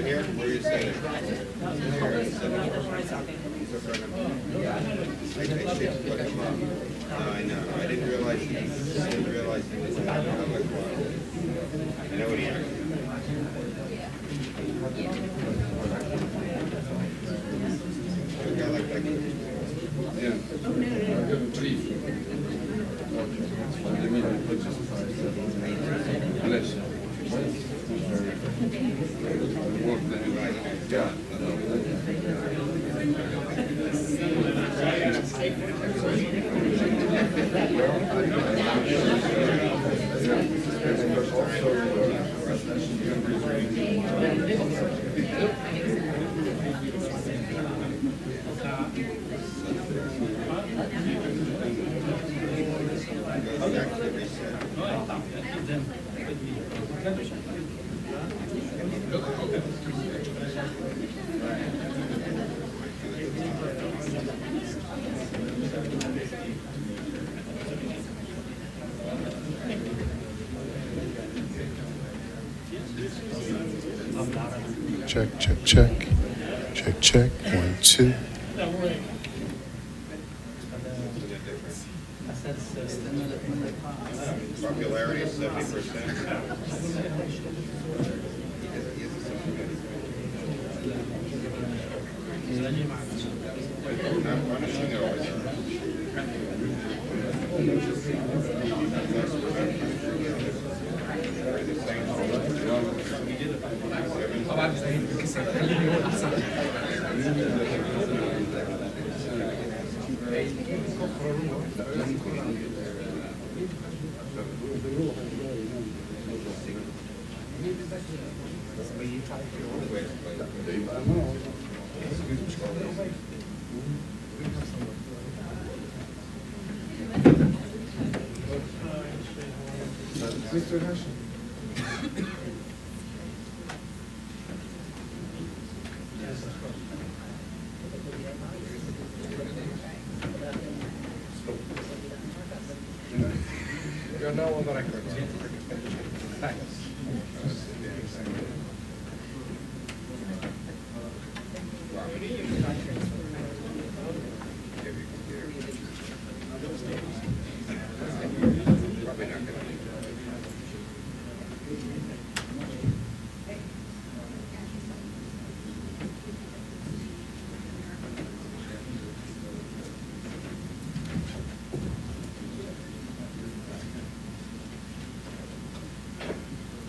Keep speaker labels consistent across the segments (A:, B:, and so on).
A: sit here? Where are you sitting? I should put him up. No, I know. I didn't realize he was in that public one. I know what he is. A guy like that.
B: Check, check, check. Check, check. 1, 2.
A: Popularity is 70%. Not punishing always.
C: You're now on the record. Thanks.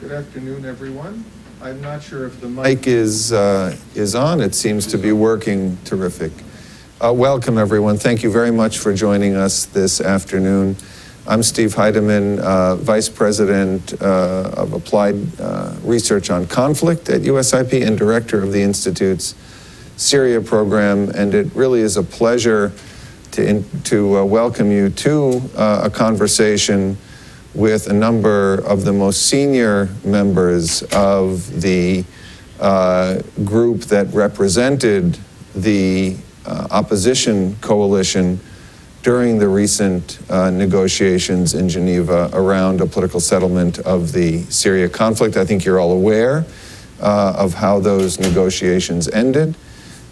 D: Good afternoon, everyone. I'm not sure if the mic is on. It seems to be working terrific. Welcome, everyone. Thank you very much for joining us this afternoon. I'm Steve Heidemann, Vice President of Applied Research on Conflict at USIP and Director of the Institute's Syria program, and it really is a pleasure to welcome you to a conversation with a number of the most senior members of the group that represented the opposition coalition during the recent negotiations in Geneva around a political settlement of the Syria conflict. I think you're all aware of how those negotiations ended,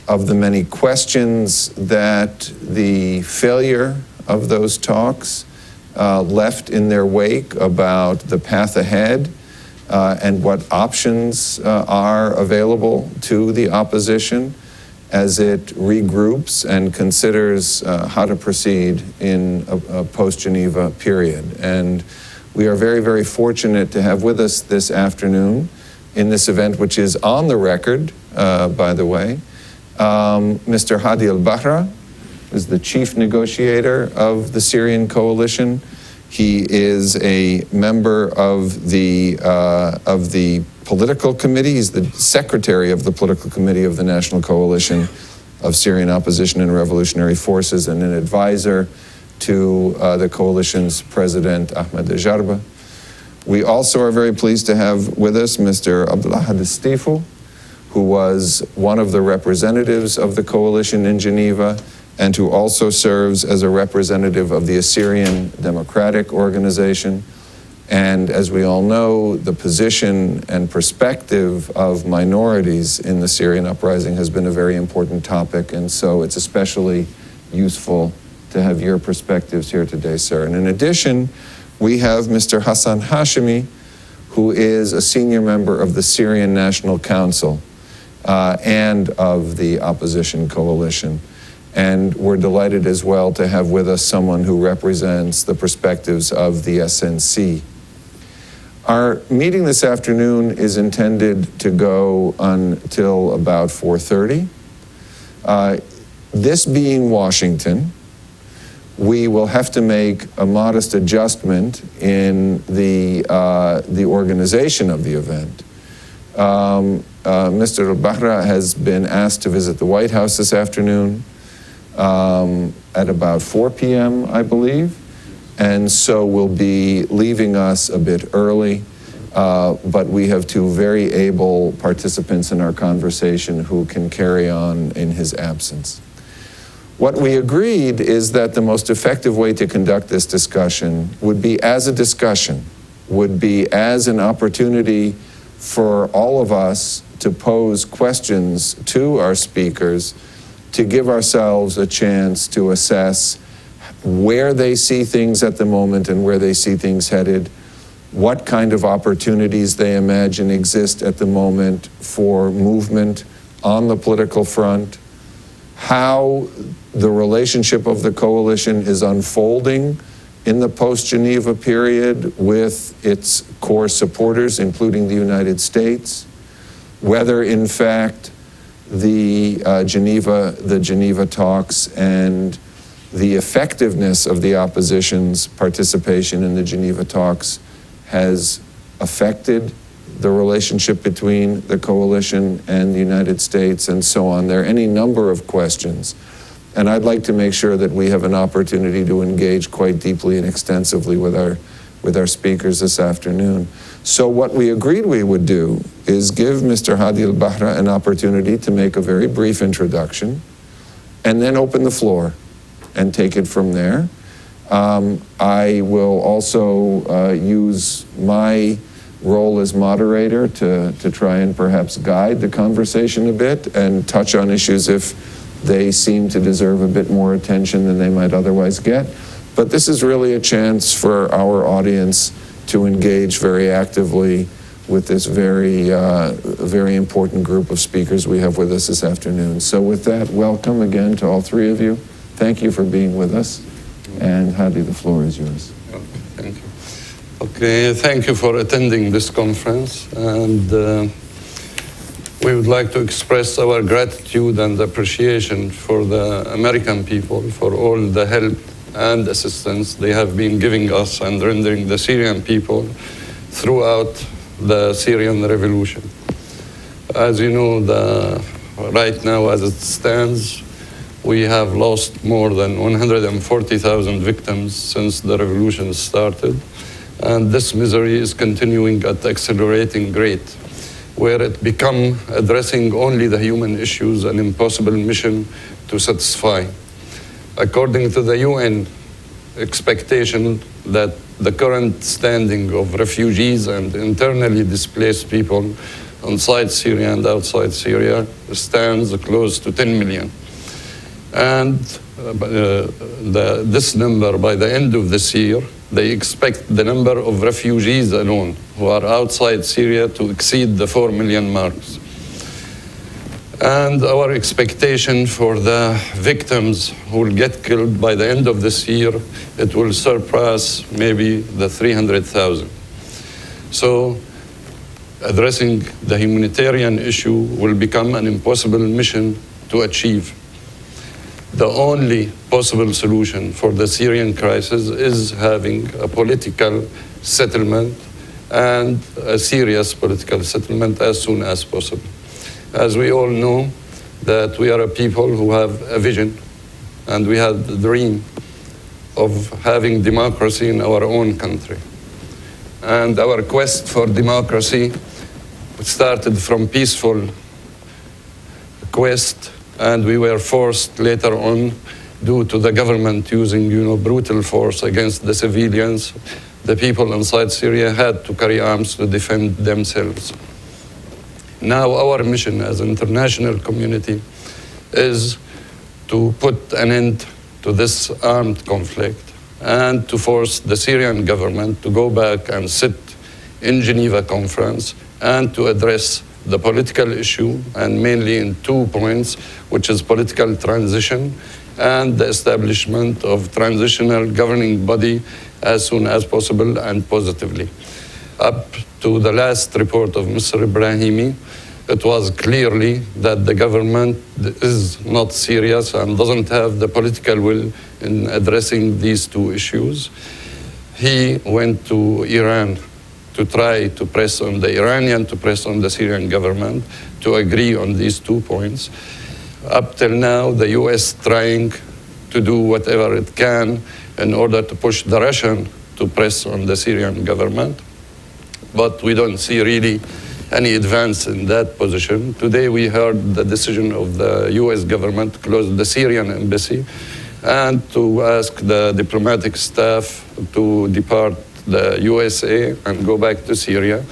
D: of the many questions that the failure of those talks left in their wake about the path ahead and what options are available to the opposition as it regroups and considers how to proceed in a post-Geneva period. And we are very, very fortunate to have with us this afternoon in this event, which is on the record, by the way, Mr. Hadi al-Bahra, is the Chief Negotiator of the Syrian Coalition. He is a member of the political committee. He's the Secretary of the political committee of the National Coalition of Syrian Opposition and Revolutionary Forces, and an advisor to the coalition's president, Ahmad al-Jarba. We also are very pleased to have with us Mr. Abdullah who was one of the representatives of the coalition in Geneva, and who also serves as a representative of the Syrian Democratic Organization. And as we all know, the position and perspective of minorities in the Syrian uprising has been a very important topic, and so it's especially useful to have your perspectives here today, sir. And in addition, we have Mr. Hassan Hashemi, who is a senior member of the Syrian National Council and of the opposition coalition. And we're delighted as well to have with us someone who represents the perspectives of the SNC. Our meeting this afternoon is intended to go until about 4:30. This being Washington, we will have to make a modest adjustment in the organization of the event. Mr. al-Bahra has been asked to visit the White House this afternoon at about 4 p.m., I believe, and so will be leaving us a bit early, but we have two very able participants in our conversation who can carry on in his absence. What we agreed is that the most effective way to conduct this discussion would be as a discussion, would be as an opportunity for all of us to pose questions to our speakers, to give ourselves a chance to assess where they see things at the moment and where they see things headed, what kind of opportunities they imagine exist at the moment for movement on the political front, how the relationship of the coalition is unfolding in the post-Geneva period with its core supporters, including the United States, whether in fact the Geneva talks and the effectiveness of the opposition's participation in the Geneva talks has affected the relationship between the coalition and the United States, and so on. There are any number of questions. And I'd like to make sure that we have an opportunity to engage quite deeply and extensively with our speakers this afternoon. So what we agreed we would do is give Mr. Hadi al-Bahra an opportunity to make a very brief introduction and then open the floor and take it from there. I will also use my role as moderator to try and perhaps guide the conversation a bit and touch on issues if they seem to deserve a bit more attention than they might otherwise get. But this is really a chance for our audience to engage very actively with this very important group of speakers we have with us this afternoon. So with that, welcome again to all three of you. Thank you for being with us. And Hadi, the floor is yours.
E: Thank you. Okay, thank you for attending this conference. And we would like to express our gratitude and appreciation for the American people for all the help and assistance they have been giving us and rendering the Syrian people throughout the Syrian revolution. As you know, right now as it stands, we have lost more than 140,000 victims since the revolution started. And this misery is continuing at accelerating rate, where it become addressing only the human issues an impossible mission to satisfy. According to the UN expectation that the current standing of refugees and internally displaced people inside Syria and outside Syria stands close to 10 million. And this number, by the end of this year, they expect the number of refugees alone who are outside Syria to exceed the 4 million marks. And our expectation for the victims who will get killed by the end of this year, it will surpass maybe the 300,000. So addressing the humanitarian issue will become an impossible mission to achieve. The only possible solution for the Syrian crisis is having a political settlement and a serious political settlement as soon as possible. As we all know, that we are a people who have a vision and we have the dream of having democracy in our own country. And our quest for democracy started from peaceful quest, and we were forced later on, due to the government using brutal force against the civilians, the people inside Syria had to carry arms to defend themselves. Now our mission as an international community is to put an end to this armed conflict and to force the Syrian government to go back and sit in Geneva conference and to address the political issue, and mainly in 2 points, which is political transition and the establishment of transitional governing body as soon as possible and positively. Up to the last report of Mr. Brahimi, it was clearly that the government is not serious and doesn't have the political will in addressing these 2 issues. He went to Iran to try to press on the Iranian, to press on the Syrian government to agree on these 2 points. Up till now, the US trying to do whatever it can in order to push the Russian to press on the Syrian government. But we don't see really any advance in that position. Today we heard the decision of the US government to close the Syrian embassy and to ask the diplomatic staff to depart the USA and go back to Syria.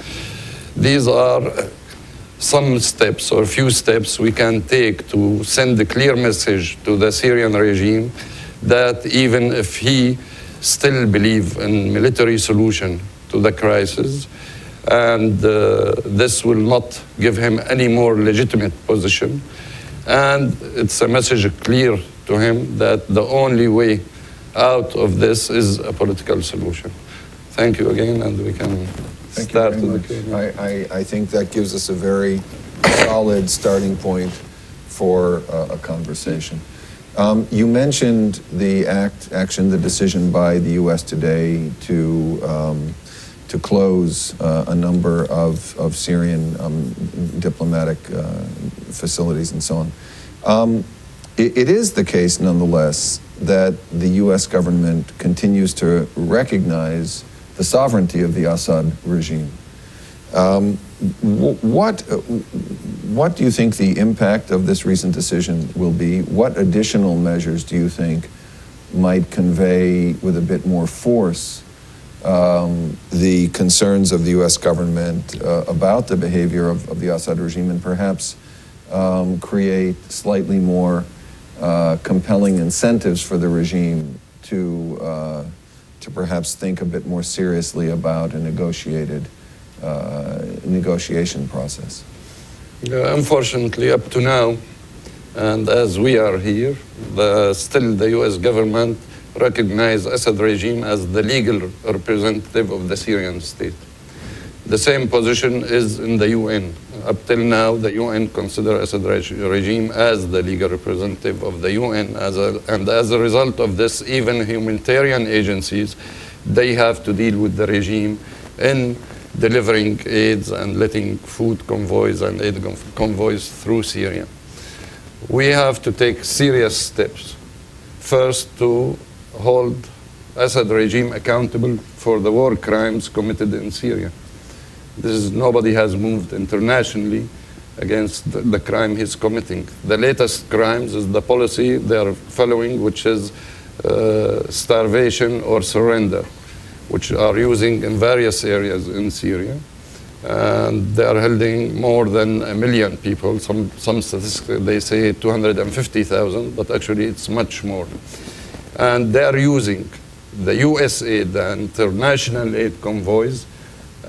E: These are some steps or few steps we can take to send a clear message to the Syrian regime that even if he still believes in military solution to the crisis, and this will not give him any more legitimate position. And it's a message clear to him that the only way out of this is a political solution. Thank you again, and we can start with the Q&A.
D: I think that gives us a very solid starting point for a conversation. You mentioned the the decision by the U.S. today to close a number of Syrian diplomatic facilities and so on. It is the case, nonetheless, that the U.S. government continues to recognize the sovereignty of the Assad regime. What do you think the impact of this recent decision will be? What additional measures do you think might convey with a bit more force the concerns of the U.S. government about the behavior of the Assad regime, and perhaps create slightly more compelling incentives for the regime to perhaps think a bit more seriously about a negotiation process?
E: Unfortunately, up to now, and as we are here, still the U.S. government recognize Assad regime as the legal representative of the Syrian state. The same position is in the UN. Up till now, the UN consider Assad regime as the legal representative of the UN, and as a result of this, even humanitarian agencies, they have to deal with the regime in delivering aids and letting food convoys and aid convoys through Syria. We have to take serious steps. First, to hold Assad regime accountable for the war crimes committed in Syria. Nobody has moved internationally against the crime he's committing. The latest crimes is the policy they are following, which is starvation or surrender, which are using in various areas in Syria. And they are holding more than 1 million people. Some statistics, they say 250,000, but actually it's much more. And they are using the US aid, the international aid convoys,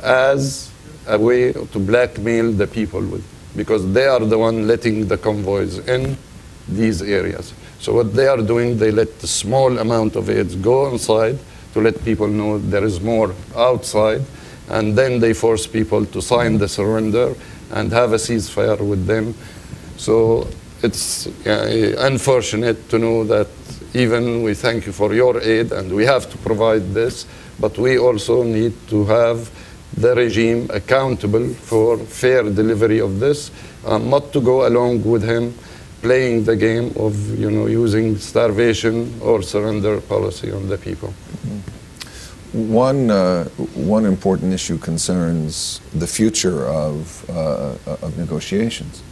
E: as a way to blackmail the people with, because they are the one letting the convoys in these areas. So what they are doing, they let a small amount of aids go inside to let people know there is more outside, and then they force people to sign the surrender and have a ceasefire with them. So it's unfortunate to know that even we thank you for your aid and we have to provide this, but we also need to have the regime accountable for fair delivery of this, not to go along with him playing the game of using starvation or surrender policy on the people.
D: One important issue concerns the future of negotiations.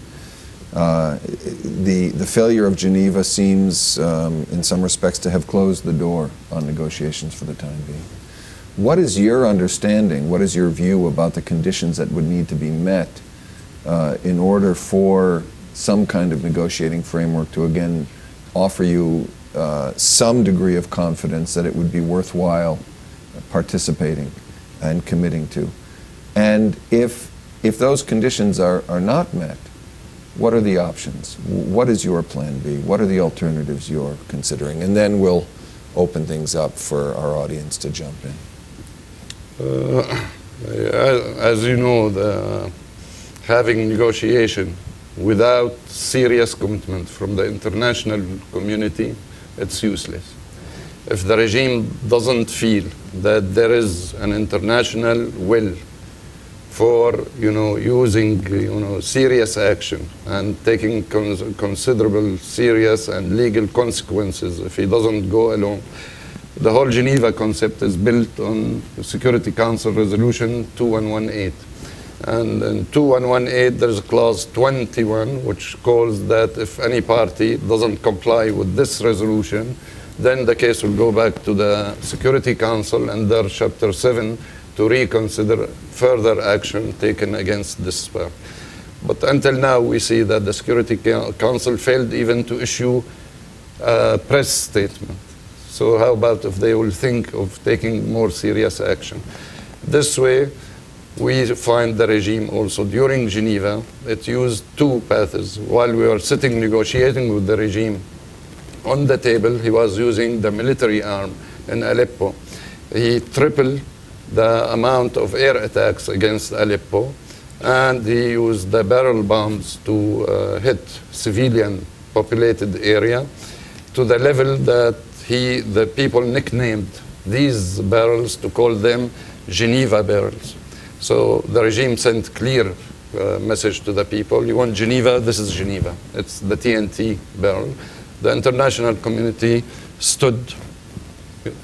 D: The failure of Geneva seems, in some respects, to have closed the door on negotiations for the time being. What is your understanding, what is your view about the conditions that would need to be met in order for some kind of negotiating framework to again offer you some degree of confidence that it would be worthwhile participating and committing to? And if those conditions are not met, what are the options? What is your plan B? What are the alternatives you're considering? And then we'll open things up for our audience to jump in.
E: As you know, having negotiation without serious commitment from the international community, it's useless. If the regime doesn't feel that there is an international will for using serious action and taking considerable serious and legal consequences if he doesn't go along. The whole Geneva concept is built on Security Council Resolution 2118. And in 2118 there's a clause 21 which calls that if any party doesn't comply with this resolution, then the case will go back to the Security Council under Chapter 7 to reconsider further action taken against this party. But until now, we see that the Security Council failed even to issue a press statement. So how about if they will think of taking more serious action? This way, we find the regime also during Geneva, it used two paths. While we were sitting negotiating with the regime, on the table, he was using the military arm in Aleppo. He tripled the amount of air attacks against Aleppo, and he used the barrel bombs to hit civilian populated area to the level that the people nicknamed these barrels to call them Geneva barrels. So the regime sent clear message to the people, you want Geneva, this is Geneva. It's the TNT barrel. The international community stood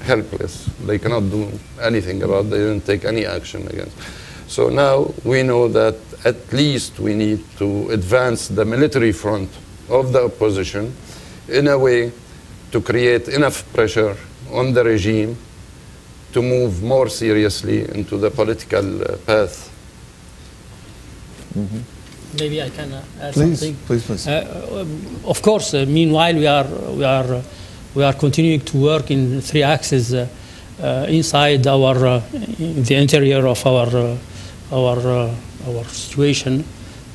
E: helpless. They cannot do anything about it. They didn't take any action against. So now we know that at least we need to advance the military front of the opposition in a way to create enough pressure on the regime to move more seriously into the political path.
D: Mm-hmm.
F: Maybe I can add
D: Please,
F: something.
D: please.
F: Of course, meanwhile we are continuing to work in three axes inside the interior of our situation.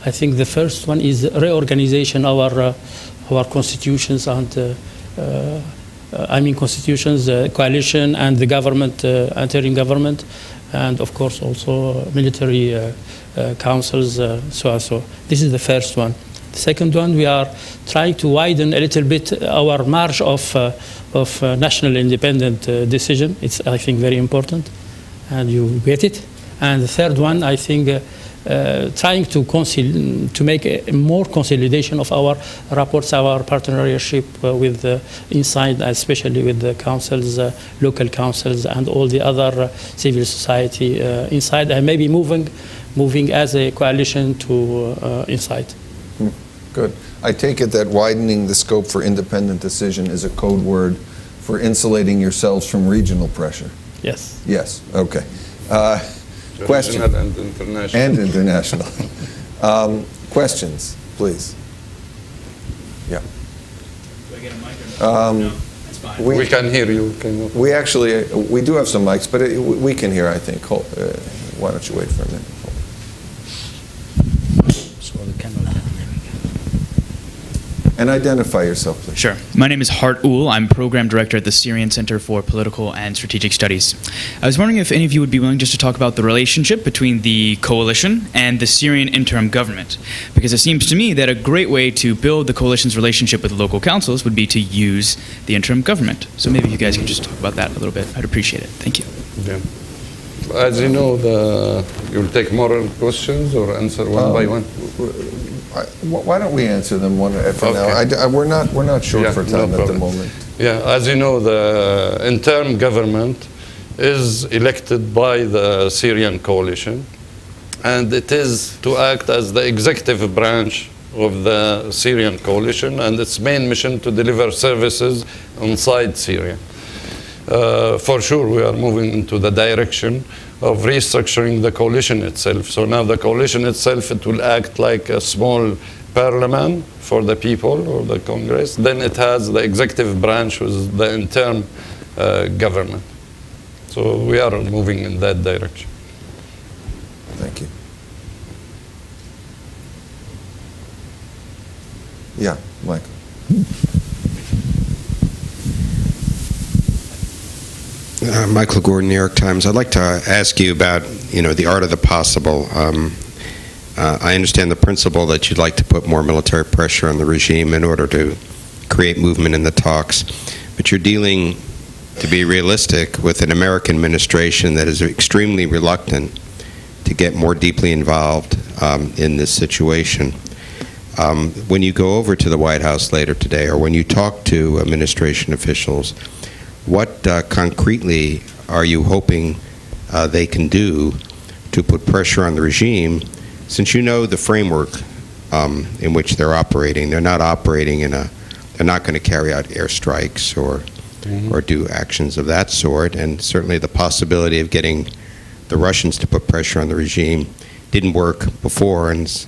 F: I think the first one is reorganization our constitutions and constitutions, coalition and the government, interim government, and of course also military councils. So this is the first one. The second one, we are trying to widen a little bit our margin of national independent decision. It's, I think, very important, and you get it. And the third one, I think, trying to make a more consolidation of our rapports, our partnership with inside, especially with the councils, local councils, and all the other civil society inside, and maybe moving as a coalition to inside.
D: Good. I take it that widening the scope for independent decision is a code word for insulating yourselves from regional pressure.
F: Yes.
D: Yes. Okay. Question.
E: Regional and international.
D: And international. Questions, please. Yeah.
G: Do I get a mic or no? No, that's fine.
E: We can hear you.
D: We actually, we do have some mics, but we can hear, I think. Why don't you wait for a minute? And identify yourself, please.
G: Sure. My name is Hart Ul. I'm Program Director at the Syrian Center for Political and Strategic Studies. I was wondering if any of you would be willing just to talk about the relationship between the coalition and the Syrian interim government, because it seems to me that a great way to build the coalition's relationship with local councils would be to use the interim government. So maybe you guys can just talk about that a little bit. I'd appreciate it. Thank you.
E: Yeah. As you know, you'll take more questions or answer one by one.
D: Why don't we answer them one for now? We're not short for time at the moment.
E: Yeah, as you know, the interim government is elected by the Syrian coalition, and it is to act as the executive branch of the Syrian coalition, and its main mission to deliver services inside Syria. For sure, we are moving into the direction of restructuring the coalition itself. So now the coalition itself, it will act like a small parliament for the people or the Congress. Then it has the executive branch, which is the interim government. So we are moving in that direction.
D: Thank you. Yeah, Michael.
H: Michael Gordon, New York Times. I'd like to ask you about, the art of the possible. I understand the principle that you'd like to put more military pressure on the regime in order to create movement in the talks, but you're dealing, to be realistic, with an American administration that is extremely reluctant to get more deeply involved in this situation. When you go over to the White House later today, or when you talk to administration officials, what concretely are you hoping they can do to put pressure on the regime, since you know the framework in which they're operating? They're not operating they're not going to carry out airstrikes or do actions of that sort, and certainly the possibility of getting the Russians to put pressure on the regime didn't work before and is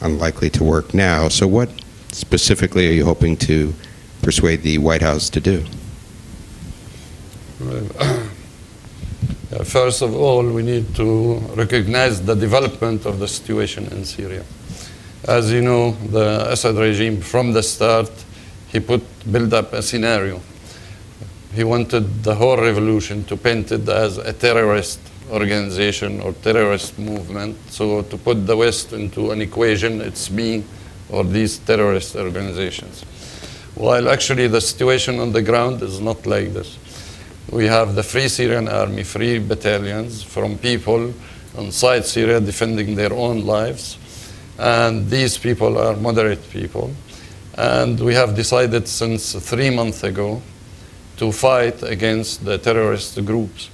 H: unlikely to work now. So what specifically are you hoping to persuade the White House to do?
E: First of all, we need to recognize the development of the situation in Syria. As you know, the Assad regime, from the start, he built up a scenario. He wanted the whole revolution to paint it as a terrorist organization or terrorist movement. So to put the West into an equation, it's me or these terrorist organizations. While actually the situation on the ground is not like this. We have the Free Syrian Army, 3 battalions from people inside Syria defending their own lives. And these people are moderate people. And we have decided since 3 months ago to fight against the terrorist groups.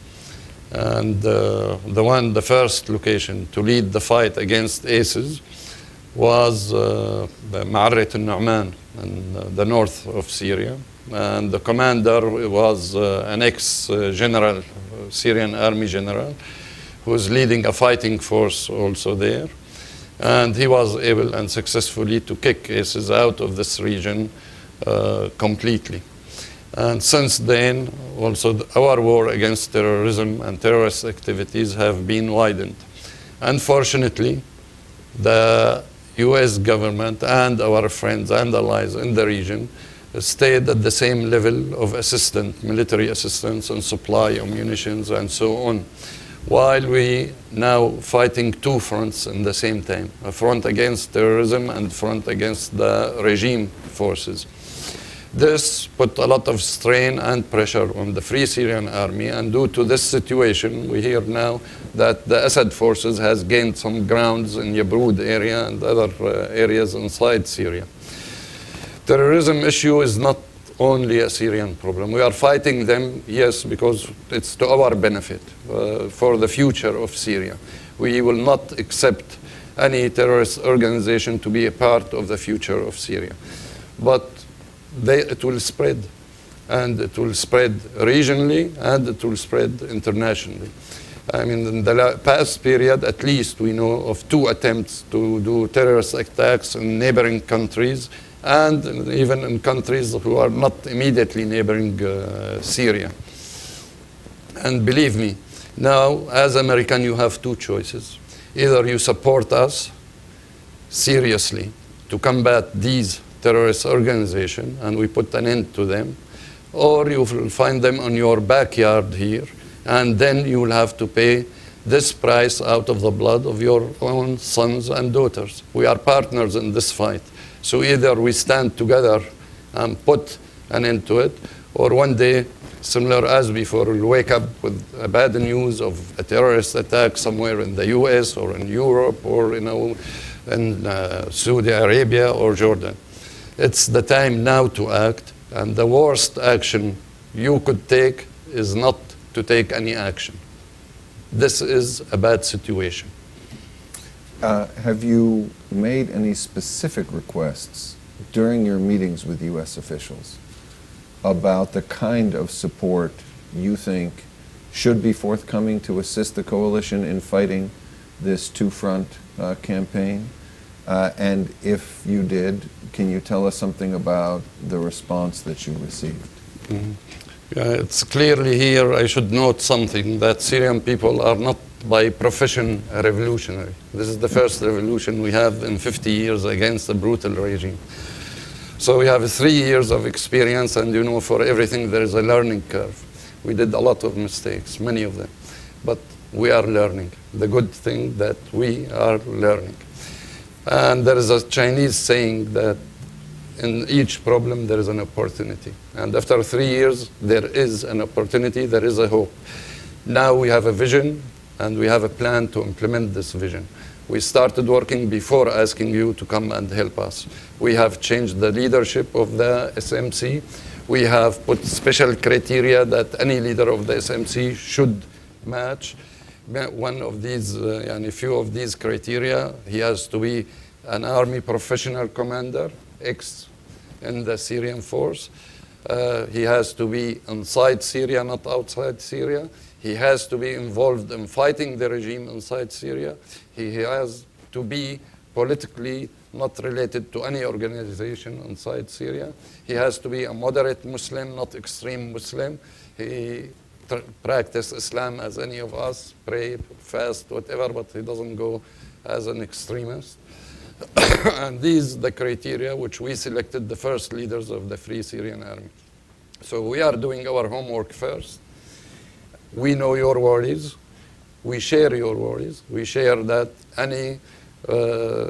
E: And the first location to lead the fight against ISIS was Ma'arrat al-Nu'man in the north of Syria. And the commander was an ex-general, Syrian army general, who was leading a fighting force also there. And he was able and successfully to kick ISIS out of this region completely. And since then, also our war against terrorism and terrorist activities have been widened. Unfortunately, the US government and our friends and allies in the region stayed at the same level of military assistance and supply of munitions and so on, while we now fighting 2 fronts in the same time, a front against terrorism and front against the regime forces. This put a lot of strain and pressure on the Free Syrian Army, and due to this situation, we hear now that the Assad forces has gained some grounds in Yabrud area and other areas inside Syria. Terrorism issue is not only a Syrian problem. We are fighting them, yes, because it's to our benefit for the future of Syria. We will not accept any terrorist organization to be a part of the future of Syria. But it will spread, and it will spread regionally, and it will spread internationally. I mean, in the past period, at least we know of 2 attempts to do terrorist attacks in neighboring countries, and even in countries who are not immediately neighboring Syria. And believe me, now, as American, you have 2 choices. Either you support us seriously to combat these terrorist organizations, and we put an end to them, or you will find them on your backyard here, and then you will have to pay this price out of the blood of your own sons and daughters. We are partners in this fight. So either we stand together and put an end to it, or one day, similar as before, we'll wake up with bad news of a terrorist attack somewhere in the US or in Europe or in Saudi Arabia or Jordan. It's the time now to act, and the worst action you could take is not to take any action. This is a bad situation.
D: Have you made any specific requests during your meetings with U.S. officials about the kind of support you think should be forthcoming to assist the coalition in fighting this two-front campaign? And if you did, can you tell us something about the response that you received?
E: Mm-hmm. Yeah, it's clearly here, I should note something, that Syrian people are not by profession revolutionary. This is the first revolution we have in 50 years against a brutal regime. So we have 3 years of experience, and you know, for everything there is a learning curve. We did a lot of mistakes, many of them, but we are learning. The good thing that we are learning. And there is a Chinese saying that in each problem there is an opportunity. And after 3 years, there is an opportunity, there is a hope. Now we have a vision, and we have a plan to implement this vision. We started working before asking you to come and help us. We have changed the leadership of the SMC. We have put special criteria that any leader of the SMC should match. One of these, and a few of these criteria, he has to be an army professional commander, in the Syrian force. He has to be inside Syria, not outside Syria. He has to be involved in fighting the regime inside Syria. He has to be politically not related to any organization inside Syria. He has to be a moderate Muslim, not extreme Muslim. He practice Islam as any of us, pray, fast, whatever, but he doesn't go as an extremist. And these are the criteria which we selected the first leaders of the Free Syrian Army. So we are doing our homework first. We know your worries. We share your worries. We share that any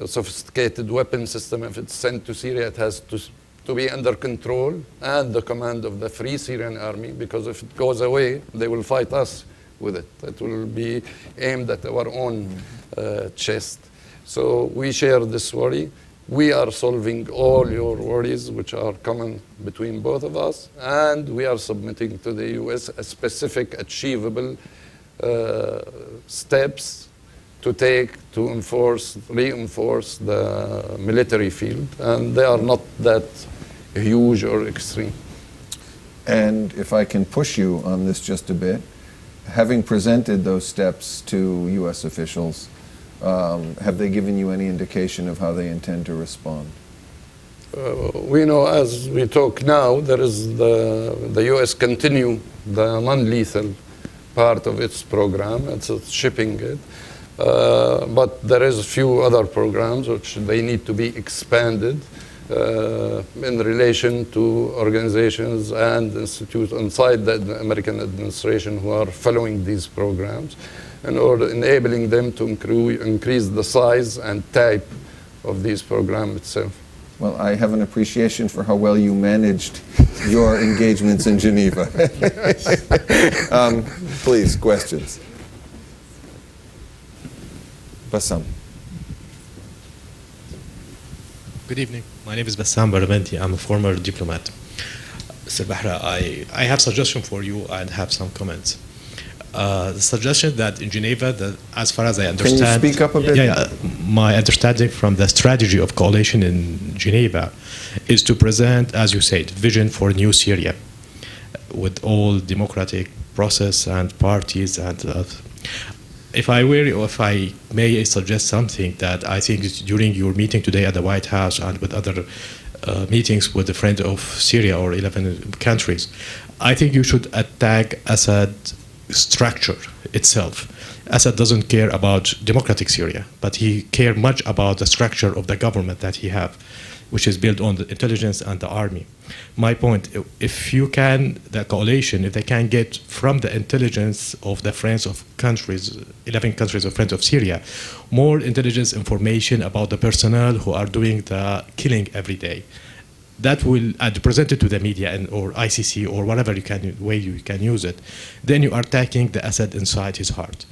E: sophisticated weapon system, if it's sent to Syria, it has to be under control and the command of the Free Syrian Army, because if it goes away, they will fight us with it. It will be aimed at our own chest. So we share this worry. We are solving all your worries, which are common between both of us, and we are submitting to the US a specific, achievable steps to take to reinforce the military field, and they are not that huge or extreme.
D: And if I can push you on this just a bit, having presented those steps to US officials, have they given you any indication of how they intend to respond?
E: We know as we talk now, there is the US continue the non-lethal part of its program. It's shipping it. But there is a few other programs which they need to be expanded in relation to organizations and institutes inside the American administration who are following these programs, in order enabling them to increase the size and type of these programs itself.
D: Well, I have an appreciation for how well you managed your engagements in Geneva. Please, questions. Bassam.
I: Good evening. My name is Bassam Baramenti. I'm a former diplomat. Mr. Bahra, I have suggestion for you and have some comments. The suggestion that in Geneva, that as far as I understand...
D: Can you speak up a bit?
I: Yeah, my understanding from the strategy of coalition in Geneva is to present, as you said, vision for new Syria with all democratic process and parties. And if I may suggest something that I think during your meeting today at the White House and with other meetings with the Friends of Syria or 11 countries, I think you should attack Assad structure itself. Assad doesn't care about democratic Syria, but he cares much about the structure of the government that he have, which is built on the intelligence and the army. My point, if you can, the coalition, if they can get from the intelligence of the friends of countries, 11 countries of friends of Syria, more intelligence information about the personnel who are doing the killing every day, that will present it to the media or ICC or whatever way you can use it. Then you are attacking the Assad inside his heart.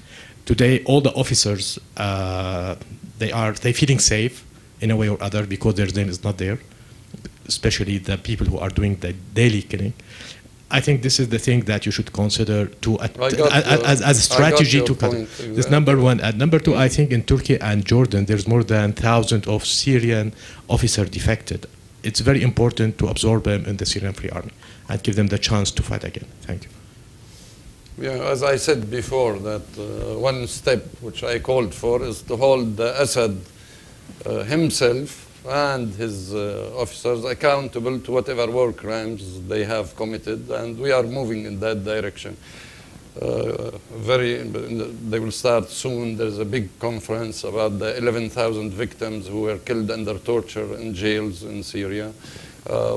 I: Today, all the officers, they're feeling safe in a way or other because their name is not there, especially the people who are doing the daily killing. I think this is the thing that you should consider to as a strategy to cut.
E: Exactly.
I: This number one. And number two, I think in Turkey and Jordan, there's more than 1,000 of Syrian officers defected. It's very important to absorb them in the Syrian Free Army and give them the chance to fight again. Thank you.
E: Yeah, as I said before, that one step which I called for is to hold Assad himself and his officers accountable to whatever war crimes they have committed, and we are moving in that direction. They will start soon. There's a big conference about the 11,000 victims who were killed under torture in jails in Syria.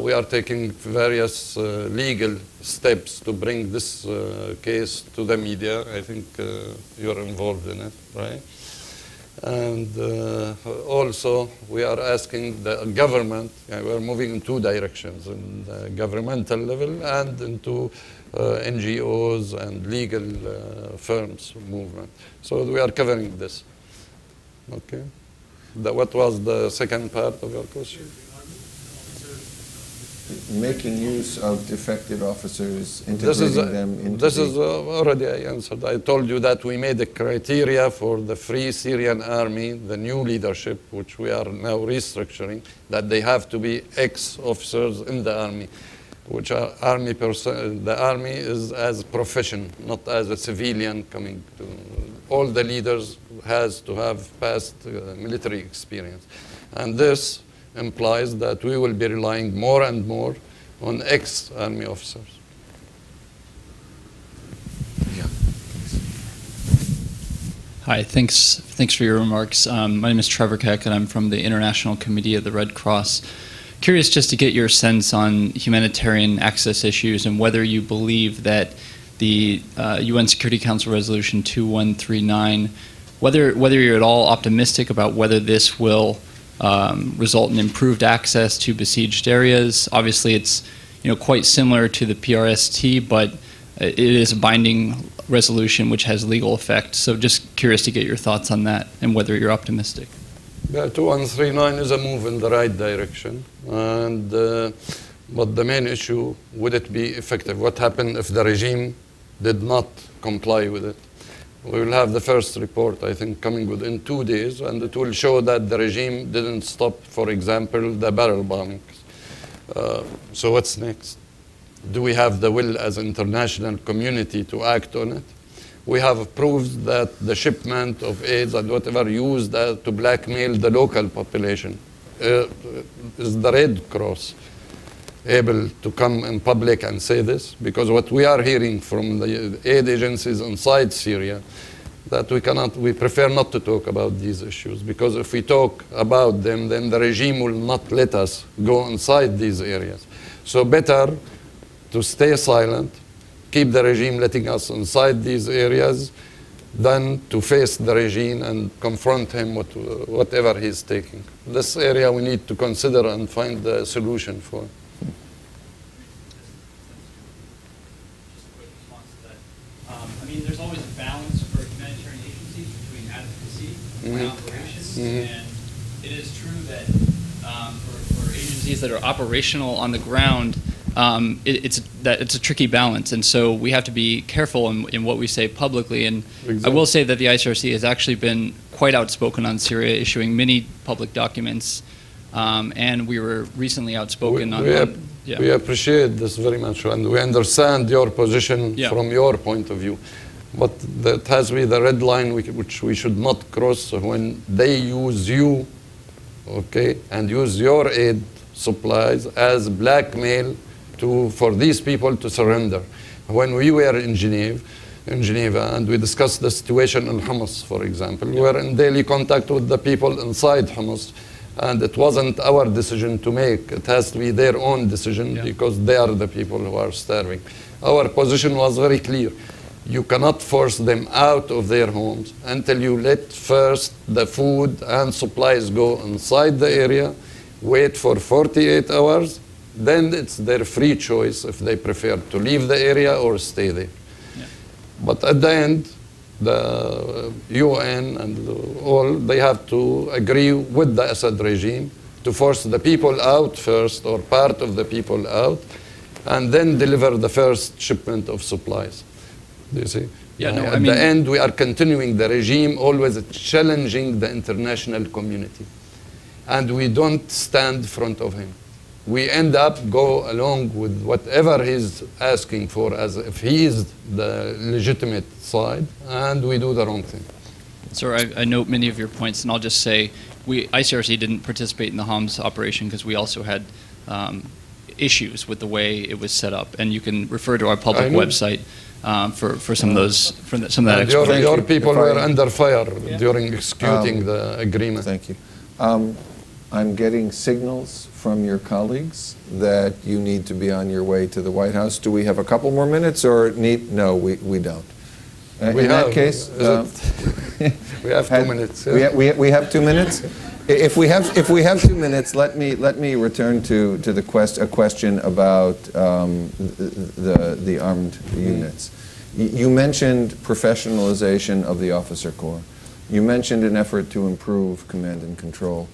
E: We are taking various legal steps to bring this case to the media. I think you're involved in it, right? And also, we are asking the government, we are moving in two directions, in the governmental level and into NGOs and legal firms movement. So we are covering this. Okay. What was the second part of your question?
D: Making use of defected officers, integrating them into
E: This is already I answered. I told you that we made a criteria for the Free Syrian Army, the new leadership, which we are now restructuring, that they have to be ex-officers in the army, which are army person. The army is as a profession, not as a civilian coming to. All the leaders has to have past military experience, and this implies that we will be relying more and more on ex-army officers.
D: Yeah.
J: Hi, thanks for your remarks. My name is Trevor Keck, and I'm from the International Committee of the Red Cross. Curious just to get your sense on humanitarian access issues and whether you believe that the UN Security Council Resolution 2139, whether you're at all optimistic about whether this will result in improved access to besieged areas. Obviously, it's quite similar to the PRST, but it is a binding resolution which has legal effect. So just curious to get your thoughts on that and whether you're optimistic.
E: Yeah, 2139 is a move in the right direction, and but the main issue, would it be effective? What happened if the regime did not comply with it? We will have the first report, I think, coming within 2 days, and it will show that the regime didn't stop, for example, the barrel bombings. So what's next? Do we have the will as an international community to act on it? We have proved that the shipment of aids and whatever used to blackmail the local population. Is the Red Cross able to come in public and say this? Because what we are hearing from the aid agencies inside Syria, that we prefer not to talk about these issues, because if we talk about them, then the regime will not let us go inside these areas. So better to stay silent, keep the regime letting us inside these areas, than to face the regime and confront him with whatever he's taking. This area we need to consider and find a solution for.
J: There's always a balance for humanitarian agencies between advocacy and operations, and it is true that for agencies that are operational on the ground, it's a tricky balance, and so we have to be careful in what we say publicly. And exactly. I will say that the ICRC has actually been quite outspoken on Syria, issuing many public documents, and we were recently outspoken
E: Yeah. We appreciate this very much, and we understand your position from your point of view. But that has to be the red line which we should not cross when they use you, okay, and use your aid supplies as blackmail for these people to surrender. When we were in Geneva, and we discussed the situation in Homs, for example, we were in daily contact with the people inside Homs. And it wasn't our decision to make. It has to be their own decision because they are the people who are starving. Our position was very clear. You cannot force them out of their homes until you let first the food and supplies go inside the area, wait for 48 hours, then it's their free choice if they prefer to leave the area or stay there. Yeah. But at the end, the UN and all, they have to agree with the Assad regime to force the people out first, or part of the people out, and then deliver the first shipment of supplies. Do you see?
J: Yeah, no,
E: at the end, we are continuing the regime, always challenging the international community. And we don't stand in front of him. we end up go along with whatever he's asking for as if he is the legitimate side, and we do the wrong thing.
J: Sir, I note many of your points, and I'll just say ICRC didn't participate in the Homs operation because we also had issues with the way it was set up, and you can refer to our public website for some of those, some of that explanation.
E: Your people were under fire during executing the agreement.
D: Thank you. I'm getting signals from your colleagues that you need to be on your way to the White House. Do we have a couple more minutes, or no, we don't. In that case,
E: we have 2 minutes.
D: We have 2 minutes. If we have 2 minutes, let me return to a question about the armed units. You mentioned professionalization of the officer corps. You mentioned an effort to improve command and control.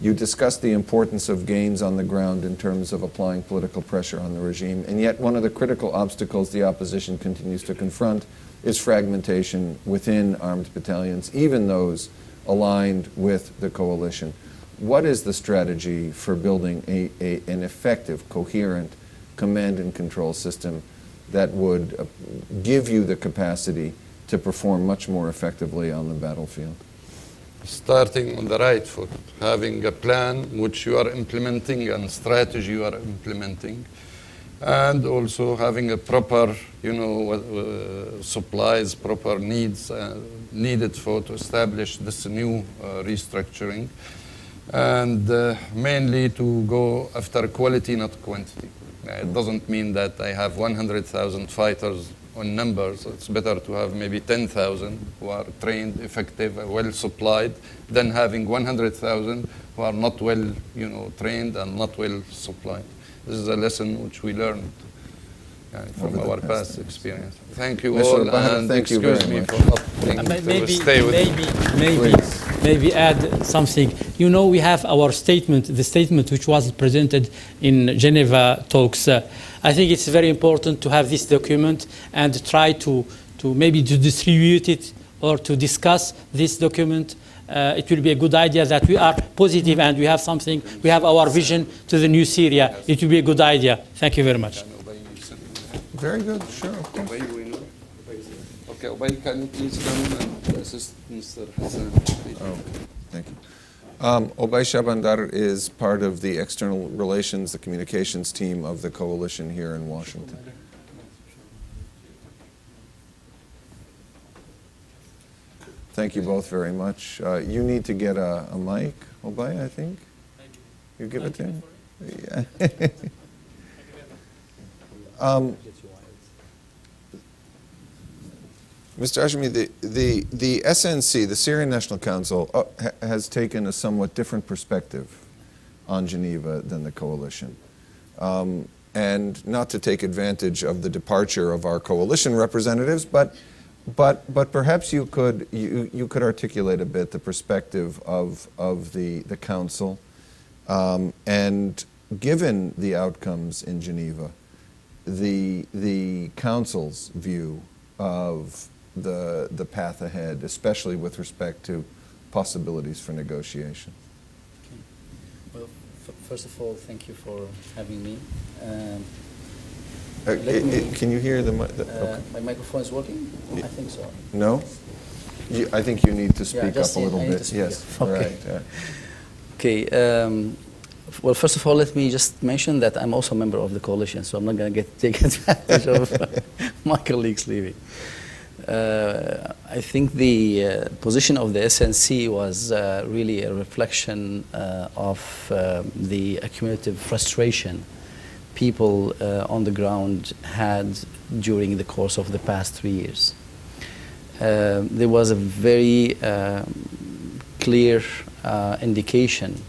D: You discussed the importance of gains on the ground in terms of applying political pressure on the regime, and yet one of the critical obstacles the opposition continues to confront is fragmentation within armed battalions, even those aligned with the coalition. What is the strategy for building an effective, coherent command and control system that would give you the capacity to perform much more effectively on the battlefield?
E: Starting on the right foot, having a plan which you are implementing and strategy you are implementing, and also having a proper, supplies, proper needs needed to establish this new restructuring, and mainly to go after quality, not quantity. It doesn't mean that I have 100,000 fighters on numbers. It's better to have maybe 10,000 who are trained, effective, well supplied, than having 100,000 who are not well, trained and not well supplied. This is a lesson which we learned from our past experience. Thank you all, and excuse me for not being to stay with
F: maybe add something. We have our statement, the statement which was presented in Geneva talks. I think it's very important to have this document and try to maybe to distribute it or to discuss this document. It will be a good idea that we are positive and we have something, we have our vision to the new Syria. It will be a good idea. Thank you very much.
D: Very good, sure, of course.
E: Okay, Obay, can you please come and assist Mr. Hassan?
D: Oh, thank you. Obay Shabandar is part of the external relations, the communications team of the coalition here in Washington. Thank you both very much. You need to get a mic, Obay, I think. You give it to him? Yeah. Mr. Hashmi, the SNC, the Syrian National Council, has taken a somewhat different perspective on Geneva than the coalition. And not to take advantage of the departure of our coalition representatives, but perhaps you could articulate a bit the perspective of the council, and given the outcomes in Geneva, the council's view of the path ahead, especially with respect to possibilities for negotiation.
K: Okay. Well, first of all, thank you for having me.
D: Can you hear the mic?
K: Okay. My microphone is working? I think so.
D: No? I think you need to speak up a little bit. Yes.
K: Okay.
D: Right.
K: Okay. Well, first of all, let me just mention that I'm also a member of the coalition, so I'm not going to take advantage of my colleagues leaving. I think the position of the SNC was really a reflection of the accumulative frustration people on the ground had during the course of the past 3 years. There was a very clear indication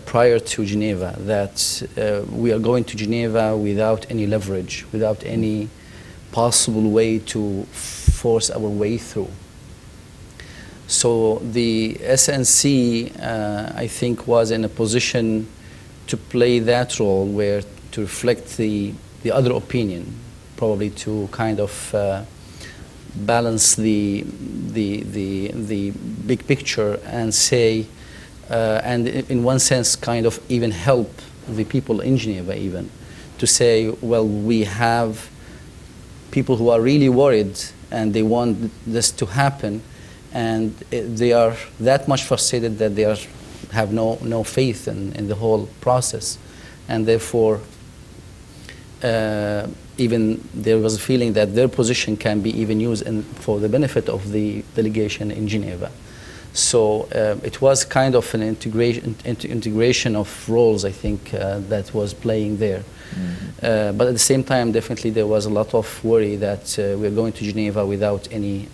K: prior to Geneva that we are going to Geneva without any leverage, without any possible way to force our way through. So the SNC, I think, was in a position to play that role, where to reflect the other opinion, probably to kind of balance the big picture and say, and in one sense kind of even help the people in Geneva even, to say, well, we have people who are really worried and they want this to happen, and they are that much frustrated that they have no faith in the whole process, and therefore even there was a feeling that their position can be even used for the benefit of the delegation in Geneva. So it was kind of an integration of roles, I think, that was playing there. Mm-hmm. But at the same time, definitely there was a lot of worry that we're going to Geneva without any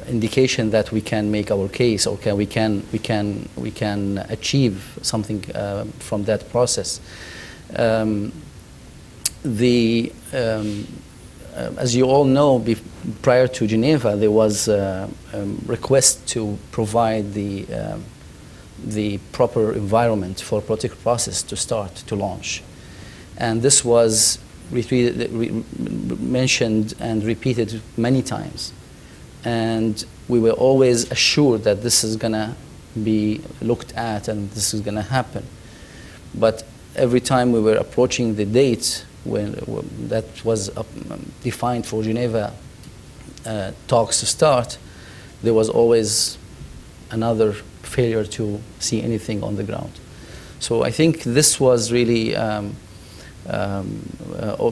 K: indication that we can make our case, or we can achieve something from that process. As you all know, prior to Geneva, there was a request to provide the proper environment for political process to launch. And this was mentioned and repeated many times. And we were always assured that this is going to be looked at and this is going to happen. But every time we were approaching the date when that was defined for Geneva talks to start, there was always another failure to see anything on the ground. So I think this was really,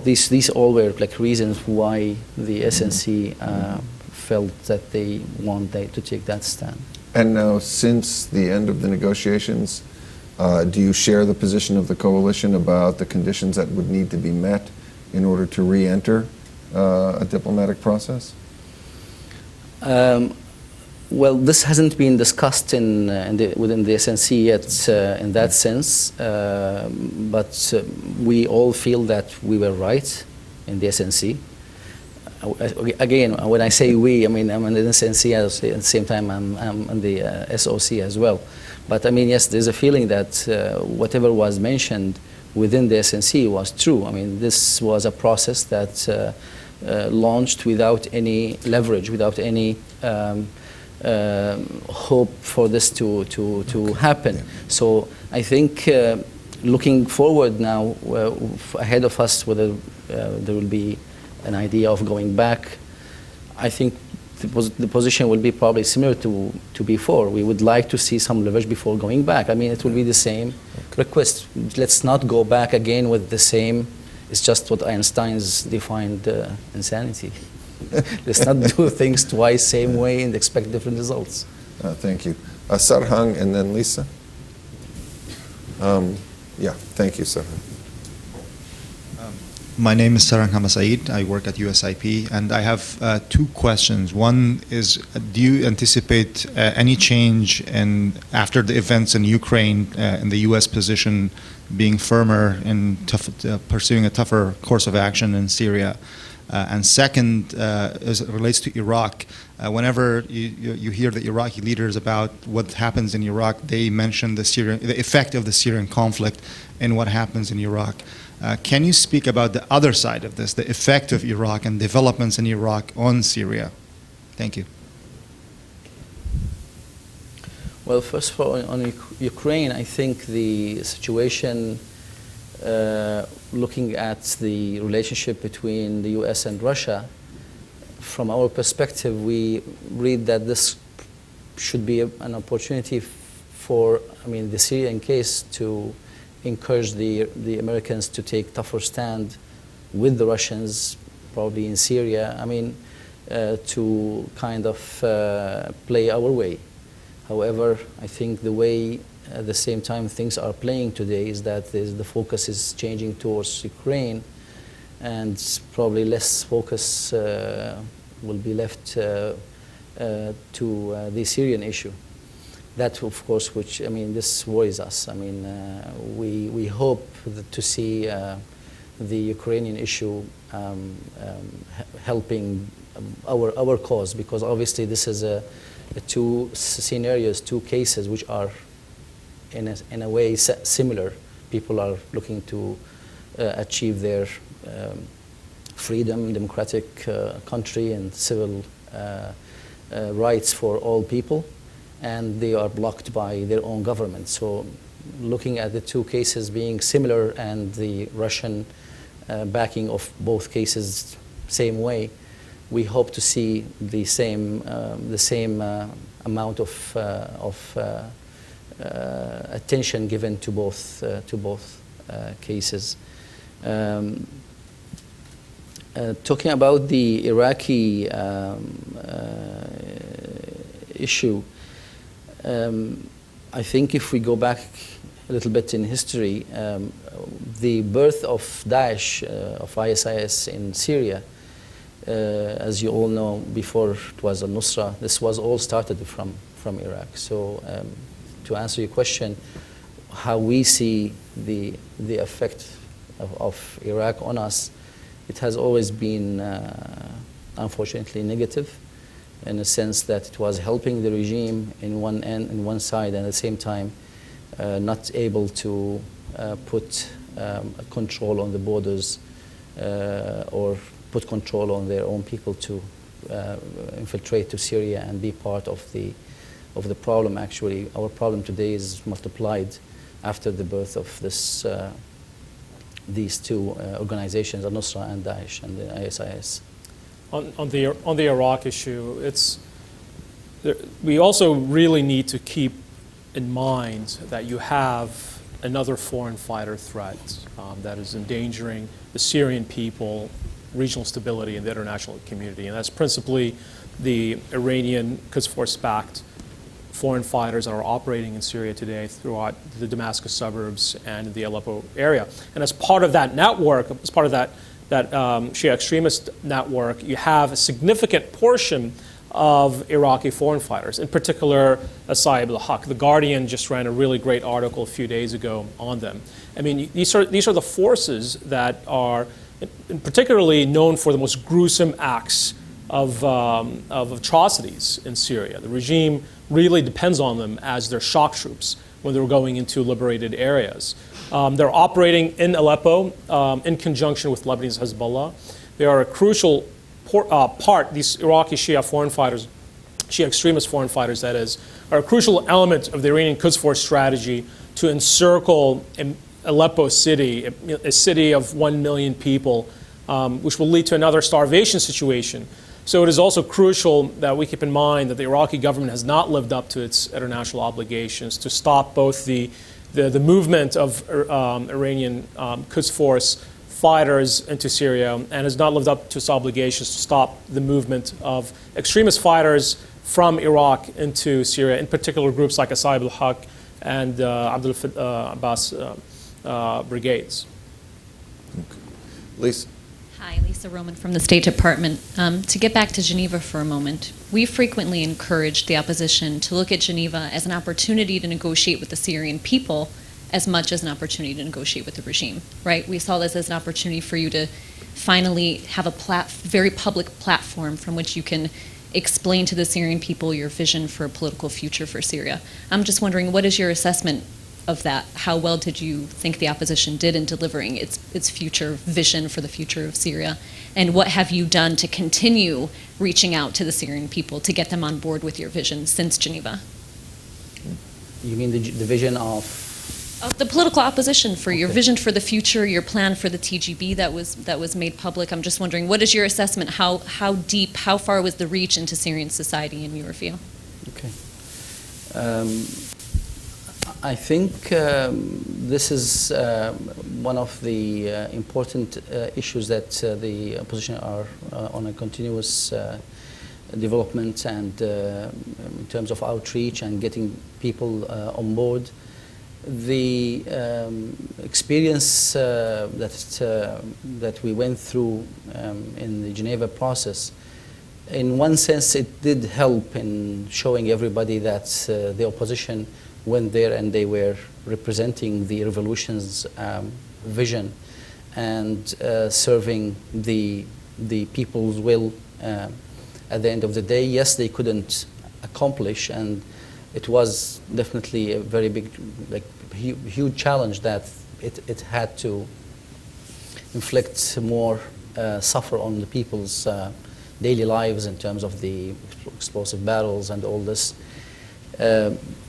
K: these all were like reasons why the SNC felt that they wanted to take that stand.
D: And now, since the end of the negotiations, do you share the position of the coalition about the conditions that would need to be met in order to re-enter a diplomatic process?
K: Well, this hasn't been discussed within the SNC yet in that sense, but we all feel that we were right in the SNC. Again, when I say we, I mean I'm in the SNC, at the same time I'm in the SOC as well. But I mean, yes, there's a feeling that whatever was mentioned within the SNC was true. I mean, this was a process that launched without any leverage, without any hope for this to happen. Yeah. So I think looking forward now, ahead of us, whether there will be an idea of going back, I think the position will be probably similar to before. We would like to see some leverage before going back. I mean, it will be the same request. Let's not go back again with the same. It's just what Einstein's defined insanity. Let's not do things twice, same way, and expect different results.
D: Thank you. Sarhang and then Lisa. Yeah, thank you, Sarhang.
L: My name is Sarang Hamasaid. I work at USIP, and I have two questions. One is, do you anticipate any change after the events in Ukraine in the U.S. position being firmer in pursuing a tougher course of action in Syria? And second, as it relates to Iraq, whenever you hear the Iraqi leaders about what happens in Iraq, they mention the effect of the Syrian conflict and what happens in Iraq. Can you speak about the other side of this, the effect of Iraq and developments in Iraq on Syria? Thank you.
K: Well, first of all, on Ukraine, I think the situation, looking at the relationship between the US and Russia, from our perspective, we read that this should be an opportunity for, the Syrian case to encourage the Americans to take tougher stand with the Russians, probably in Syria, to kind of play our way. However, I think the way, at the same time, things are playing today is that the focus is changing towards Ukraine, and probably less focus will be left to the Syrian issue. That, of course, this worries us. We hope to see the Ukrainian issue helping our cause, because obviously this is two scenarios, two cases which are in a way similar. People are looking to achieve their freedom, democratic country, and civil rights for all people. and they are blocked by their own government. So looking at the two cases being similar and the Russian backing of both cases same way, we hope to see the same amount of attention given to both cases. Talking about the Iraqi issue, I think if we go back a little bit in history, the birth of Daesh, of ISIS in Syria, as you all know, before it was al-Nusra, this was all started from Iraq. So to answer your question, how we see the effect of Iraq on us, it has always been, unfortunately, negative, in the sense that it was helping the regime in one end, in one side, and at the same time not able to put control on the borders or put control on their own people to infiltrate to Syria and be part of the problem. Actually, our problem today is multiplied after the birth of this these two organizations, al-Nusra and Daesh and the ISIS.
M: On the Iraq issue, we also really need to keep in mind that you have another foreign fighter threat that is endangering the Syrian people, regional stability, and the international community, and that's principally the Iranian Quds Force-backed foreign fighters that are operating in Syria today throughout the Damascus suburbs and the Aleppo area. And as part of that network, as part of that Shia extremist network, you have a significant portion of Iraqi foreign fighters, in particular Asayib al-Haq. The Guardian just ran a really great article a few days ago on them. I mean, these are the forces that are particularly known for the most gruesome acts of atrocities in Syria. The regime really depends on them as their shock troops when they're going into liberated areas. They're operating in Aleppo in conjunction with Lebanese Hezbollah. They are a crucial part, these Iraqi Shia foreign fighters, Shia extremist foreign fighters, that is, are a crucial element of the Iranian Quds Force strategy to encircle Aleppo city, a city of 1 million people, which will lead to another starvation situation. So it is also crucial that we keep in mind that the Iraqi government has not lived up to its international obligations to stop both the movement of Iranian Quds Force fighters into Syria, and has not lived up to its obligations to stop the movement of extremist fighters from Iraq into Syria, in particular groups like Asayib al-Haq and Abdul Abbas brigades.
D: Lisa.
N: Hi, Lisa Roman from the State Department. To get back to Geneva for a moment, we frequently encouraged the opposition to look at Geneva as an opportunity to negotiate with the Syrian people as much as an opportunity to negotiate with the regime, right? We saw this as an opportunity for you to finally have a very public platform from which you can explain to the Syrian people your vision for a political future for Syria. I'm just wondering, what is your assessment of that? How well did you think the opposition did in delivering its future vision for the future of Syria? And what have you done to continue reaching out to the Syrian people to get them on board with your vision since Geneva?
K: You mean the vision of
N: the political opposition for your vision for the future, your plan for the TGB that was made public? I'm just wondering, what is your assessment? How deep, how far was the reach into Syrian society in your view?
K: Okay. I think this is one of the important issues that the opposition are on a continuous development, and in terms of outreach and getting people on board. The experience that we went through in the Geneva process, in one sense, it did help in showing everybody that the opposition went there and they were representing the revolution's vision and serving the people's will. At the end of the day, yes, they couldn't accomplish, and it was definitely a very big, huge challenge that it had to inflict more suffer on the people's daily lives in terms of the explosive battles and all this.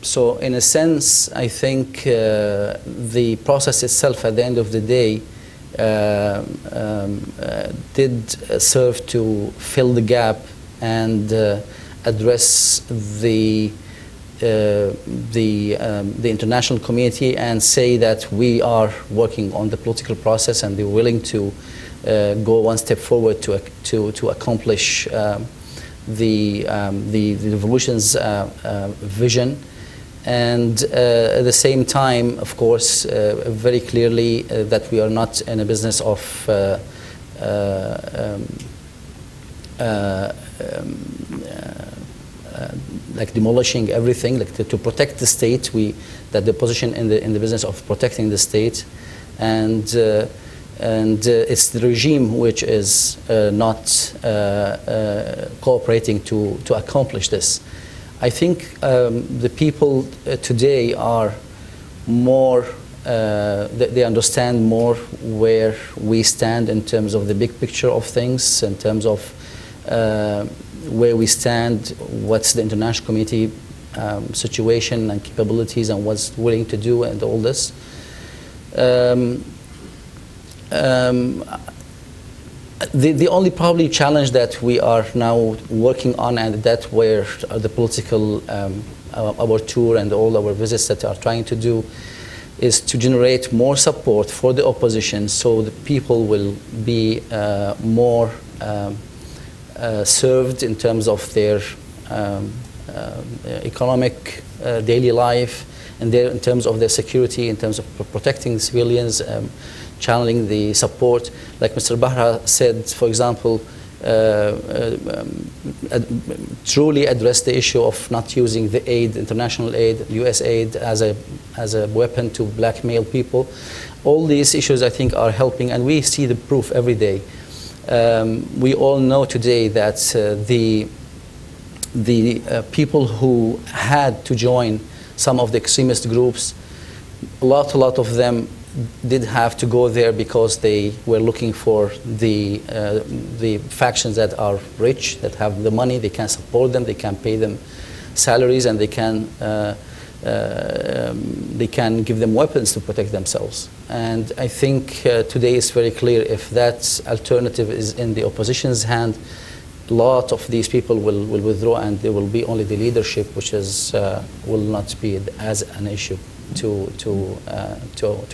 K: So in a sense, I think the process itself at the end of the day did serve to fill the gap and address the international community and say that we are working on the political process and they're willing to go one step forward to accomplish the revolution's vision. And at the same time, of course, very clearly that we are not in a business of like demolishing everything, like to protect the state. That the position in the business of protecting the state, and it's the regime which is not cooperating to accomplish this. I think the people today are more, they understand more where we stand in terms of the big picture of things, in terms of where we stand, what's the international community situation and capabilities and what's willing to do and all this. The only probably challenge that we are now working on, and that where the political, our tour and all our visits that are trying to do, is to generate more support for the opposition so the people will be more served in terms of their economic daily life, and in terms of their security, in terms of protecting civilians, channeling the support. Like Mr. al-Bahra said, for example, truly address the issue of not using the aid, international aid, US aid as a weapon to blackmail people. All these issues, I think, are helping, and we see the proof every day. We all know today that the people who had to join some of the extremist groups, a lot of them did have to go there because they were looking for the factions that are rich, that have the money, they can support them, they can pay them salaries, and they can give them weapons to protect themselves. And I think today is very clear, if that alternative is in the opposition's hand, a lot of these people will withdraw, and there will be only the leadership which is will not be as an issue to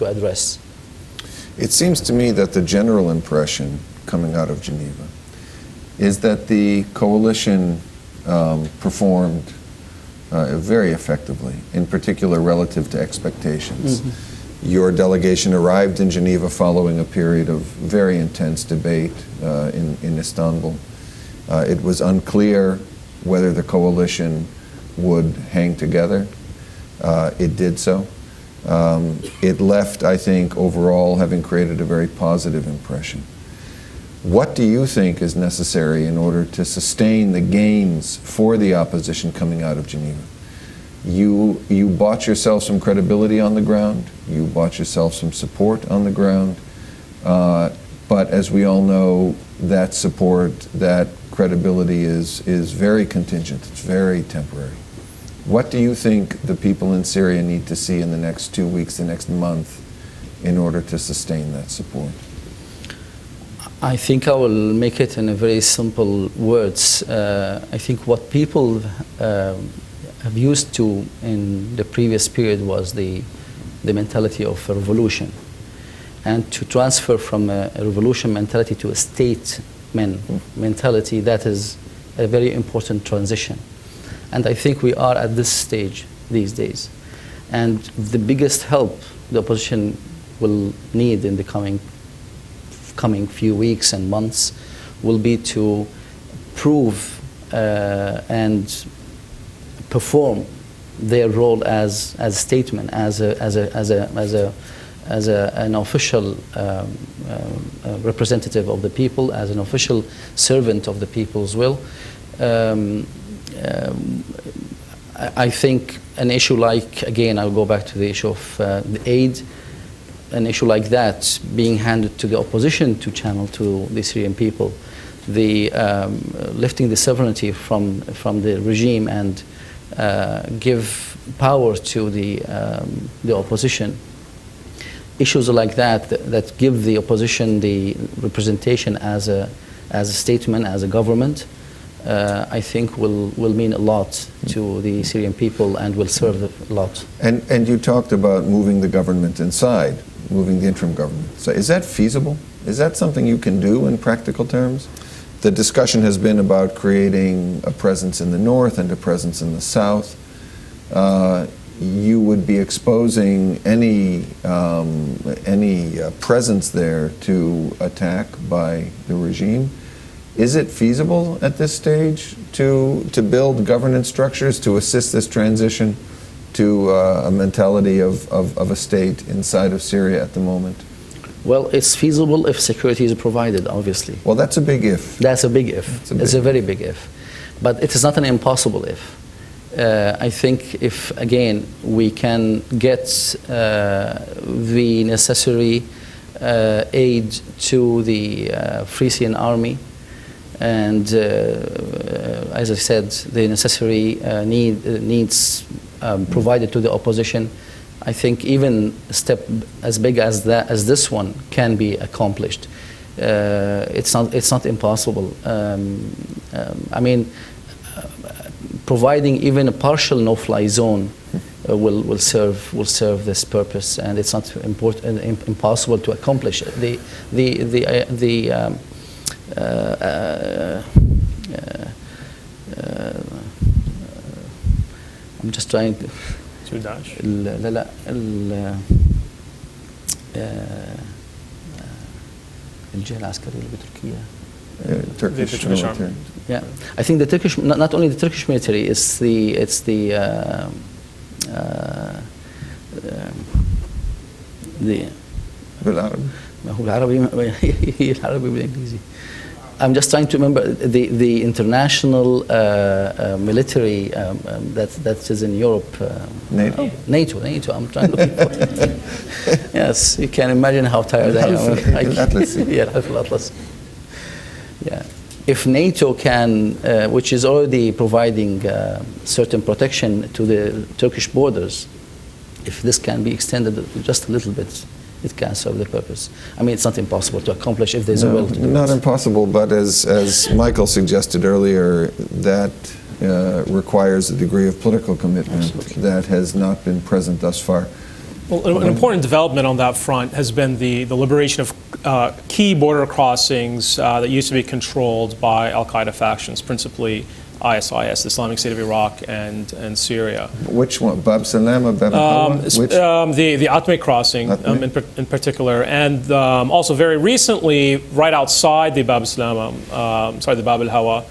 K: address.
D: It seems to me that the general impression coming out of Geneva is that the coalition performed very effectively, in particular relative to expectations. Mm-hmm. Your delegation arrived in Geneva following a period of very intense debate in Istanbul. It was unclear whether the coalition would hang together. It did so. It left, I think, overall having created a very positive impression. What do you think is necessary in order to sustain the gains for the opposition coming out of Geneva? You bought yourself some credibility on the ground. You bought yourself some support on the ground. But as we all know, that support, that credibility is very contingent. It's very temporary. What do you think the people in Syria need to see in the next 2 weeks, the next month, in order to sustain that support?
K: I think I will make it in a very simple words. I think what people have used to in the previous period was the mentality of a revolution. And to transfer from a revolution mentality to a statesman mentality, that is a very important transition. And I think we are at this stage these days. And the biggest help the opposition will need in the coming few weeks and months will be to prove and perform their role as statesmen, as an official representative of the people, as an official servant of the people's will. I think an issue like, again, I'll go back to the issue of the aid, an issue like that being handed to the opposition to channel to the Syrian people, the lifting the sovereignty from the regime and give power to the opposition. Issues like that give the opposition the representation as a statesman, as a government, I think will mean a lot to the Syrian people and will serve a lot.
D: And you talked about moving the government inside, moving the interim government. So is that feasible? Is that something you can do in practical terms? The discussion has been about creating a presence in the north and a presence in the south. You would be exposing any presence there to attack by the regime. Is it feasible at this stage to build governance structures to assist this transition to a mentality of a state inside of Syria at the moment?
K: Well, it's feasible if security is provided, obviously.
D: Well, that's a big if.
K: That's a big if. It's a very big if. But it is not an impossible if. I think if, again, we can get the necessary aid to the Free Syrian Army, and as I said, the necessary needs provided to the opposition, I think even a step as big as this one can be accomplished. It's not impossible. I mean, providing even a partial no-fly zone will serve this purpose, and it's not impossible to accomplish it. I'm just trying to. لا لا الجهة العسكرية اللي بتركيا.
D: Turkish military.
K: Yeah, I think the Turkish, not only the Turkish military, it's the
D: بالعربي.
K: ما هو العربي هي العربي بالإنجليزي. I'm just trying to remember the international military that is in Europe.
D: NATO.
K: NATO. I'm trying to look for. Yes, you can imagine how tired I am.
D: Atlas.
K: Yeah, Atlas. Yeah. If NATO can, which is already providing certain protection to the Turkish borders, if this can be extended just a little bit, it can serve the purpose. I mean, it's not impossible to accomplish if there's a will to do it.
D: Not impossible, but as Michael suggested earlier, that requires a degree of political commitment that has not been present thus far.
M: Well, an important development on that front has been the liberation of key border crossings that used to be controlled by al-Qaeda factions, principally ISIS, the Islamic State of Iraq and Syria.
D: Which one? Bab Salam or Bab Hawa?
M: The Atme crossing in particular, and also very recently, right outside the Bab Salam, the Bab al-Hawa,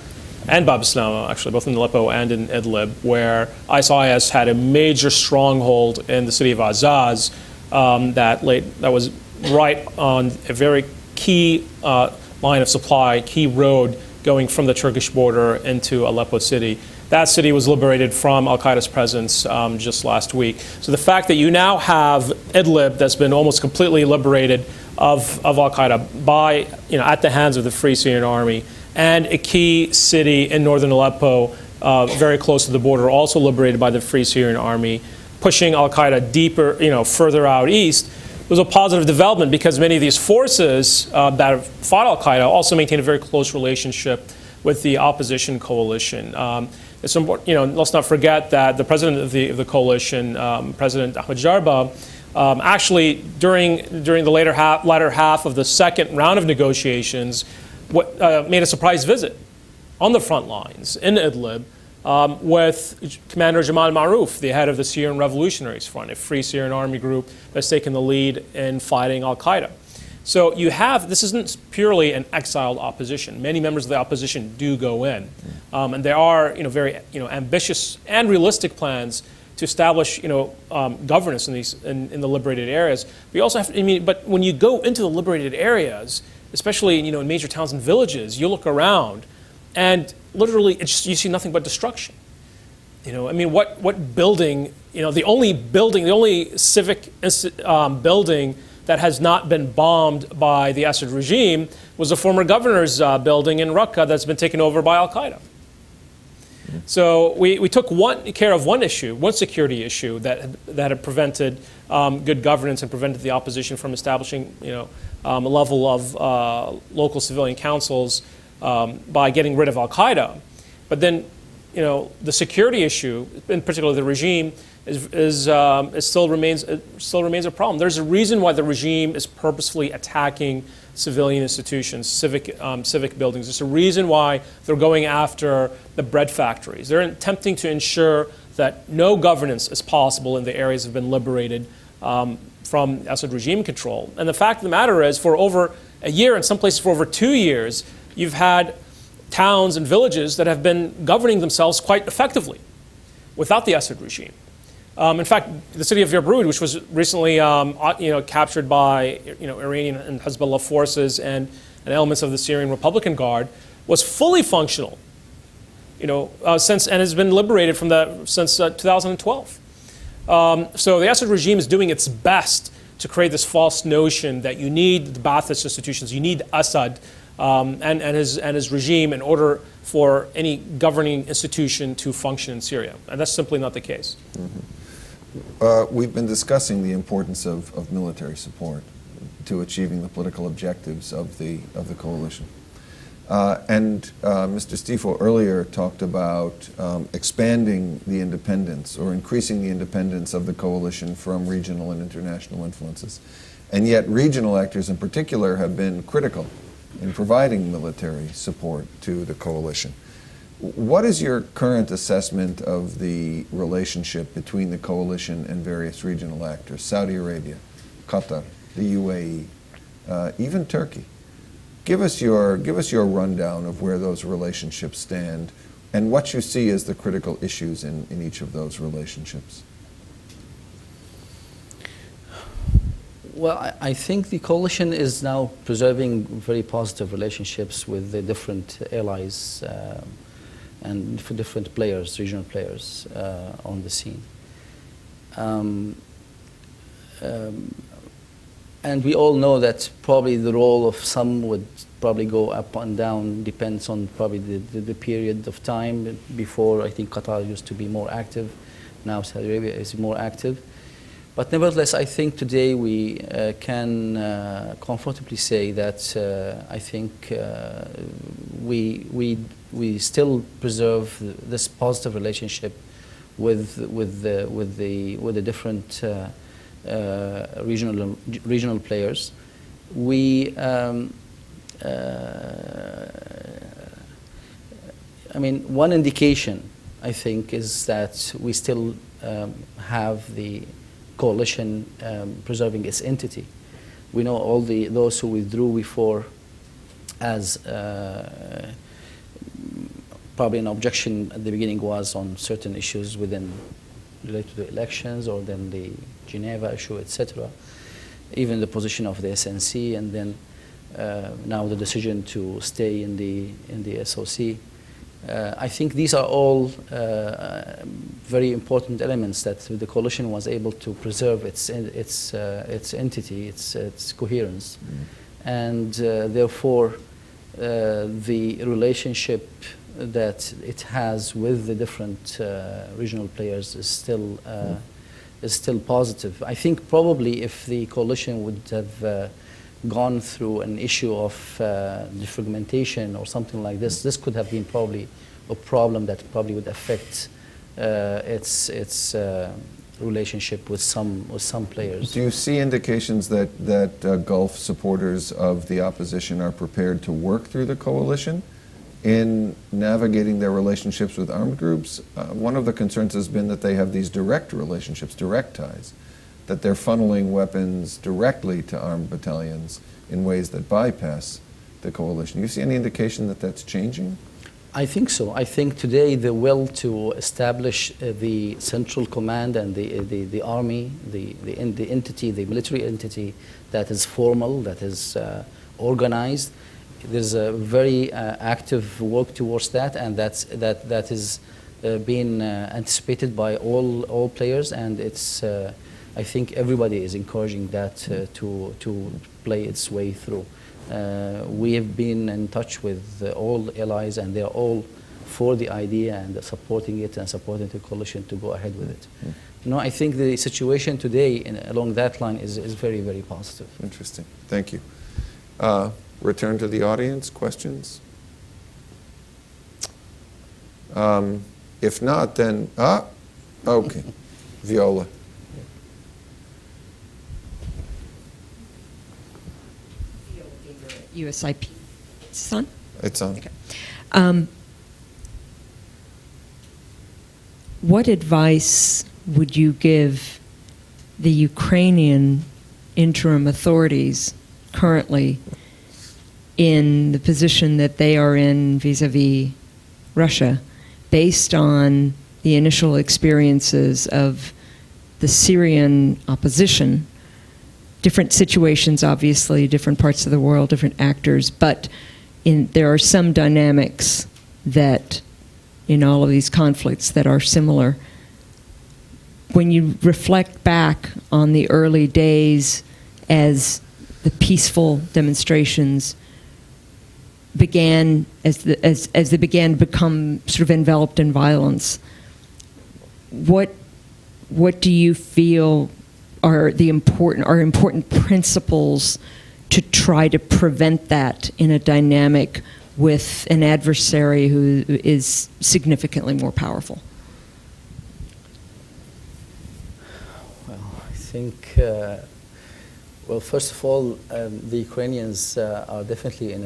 M: and Bab Salam, actually, both in Aleppo and in Idlib, where ISIS had a major stronghold in the city of Azaz that was right on a very key line of supply, key road going from the Turkish border into Aleppo city. That city was liberated from al-Qaeda's presence just last week. So the fact that you now have Idlib that's been almost completely liberated of al-Qaeda by, at the hands of the Free Syrian Army, and a key city in northern Aleppo, very close to the border, also liberated by the Free Syrian Army, pushing al-Qaeda deeper, further out east, was a positive development because many of these forces that have fought al-Qaeda also maintain a very close relationship with the opposition coalition. It's important, let's not forget that the president of the coalition, President Ahmad al-Jarba, actually during the latter half of the second round of negotiations, made a surprise visit on the front lines in Idlib with Commander Jamal Maruf, the head of the Syrian Revolutionaries Front, a Free Syrian Army group that's taken the lead in fighting al-Qaeda. So this isn't purely an exiled opposition. Many members of the opposition do go in. And there are very ambitious and realistic plans to establish governance in the liberated areas. We also have to, but when you go into the liberated areas, especially in major towns and villages, you look around and literally you see nothing but destruction. What building, the only civic building that has not been bombed by the Assad regime was the former governor's building in Raqqa that's been taken over by al-Qaeda. So we took care of one issue, one security issue that had prevented good governance and prevented the opposition from establishing, a level of local civilian councils by getting rid of al-Qaeda. But then, the security issue, in particular the regime, still remains a problem. There's a reason why the regime is purposefully attacking civilian institutions, civic buildings. There's a reason why they're going after the bread factories. They're attempting to ensure that no governance is possible in the areas that have been liberated from Assad regime control. And the fact of the matter is, for over a year, in some places for over 2 years, you've had towns and villages that have been governing themselves quite effectively without the Assad regime. In fact, the city of Yarbrud, which was recently captured by Iranian and Hezbollah forces and elements of the Syrian Republican Guard, was fully functional, since, and has been liberated since 2012. So the Assad regime is doing its best to create this false notion that you need the Ba'athist institutions, you need Assad and his regime in order for any governing institution to function in Syria. And that's simply not the case.
D: We've been discussing the importance of military support to achieving the political objectives of the coalition. Mr. Stifo earlier talked about expanding the independence or increasing the independence of the coalition from regional and international influences. And yet regional actors in particular have been critical in providing military support to the coalition. What is your current assessment of the relationship between the coalition and various regional actors, Saudi Arabia, Qatar, the UAE, even Turkey? Give us your rundown of where those relationships stand and what you see as the critical issues in each of those relationships.
K: Well, I think the coalition is now preserving very positive relationships with the different allies and for different players, regional players on the scene. And we all know that probably the role of some would probably go up and down, depends on probably the period of time. Before, I think Qatar used to be more active. Now Saudi Arabia is more active. But nevertheless, I think today we can comfortably say that I think we still preserve this positive relationship with the different regional players. I mean, one indication I think is that we still have the coalition preserving its entity. We know all those who withdrew before as probably an objection at the beginning was on certain issues related to the elections or then the Geneva issue, etc. Even the position of the SNC and then now the decision to stay in the SOC. I think these are all very important elements that the coalition was able to preserve its entity, its coherence, and therefore the relationship that it has with the different regional players is still positive. I think probably if the coalition would have gone through an issue of defragmentation or something like this, this could have been probably a problem that probably would affect its relationship with some players.
D: Do you see indications that Gulf supporters of the opposition are prepared to work through the coalition in navigating their relationships with armed groups? One of the concerns has been that they have these direct relationships, direct ties, that they're funneling weapons directly to armed battalions in ways that bypass the coalition. Do you see any indication that that's changing?
K: I think so. I think today the will to establish the central command and the army, the entity, the military entity that is formal, that is organized, there's a very active work towards that, and that is being anticipated by all players, and it's I think everybody is encouraging that to play its way through. We have been in touch with all allies, and they're all for the idea and supporting it and supporting the coalition to go ahead with it. I think the situation today along that line is very, very positive.
D: Interesting. Thank you. Return to the audience. Questions? If not, then, okay. Viola.
O: USIP. It's on?
D: It's on.
O: Okay. What advice would you give the Ukrainian interim authorities currently in the position that they are in vis-a-vis Russia, based on the initial experiences of the Syrian opposition? Different situations, obviously, different parts of the world, different actors, but there are some dynamics that in all of these conflicts that are similar. When you reflect back on the early days as the peaceful demonstrations began, as they began to become sort of enveloped in violence, what do you feel are important principles to try to prevent that in a dynamic with an adversary who is significantly more powerful?
K: Well, I think, well, first of all, the Ukrainians are definitely in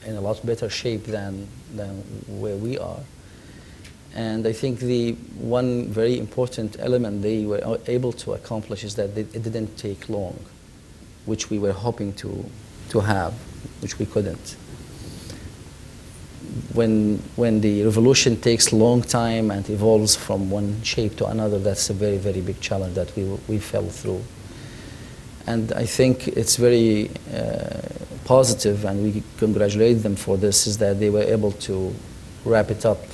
K: a lot better shape than where we are. And I think the one very important element they were able to accomplish is that it didn't take long, which we were hoping to have, which we couldn't. When the revolution takes a long time and evolves from one shape to another, that's a very, very big challenge that we fell through. And I think it's very positive, and we congratulate them for this, is that they were able to wrap it up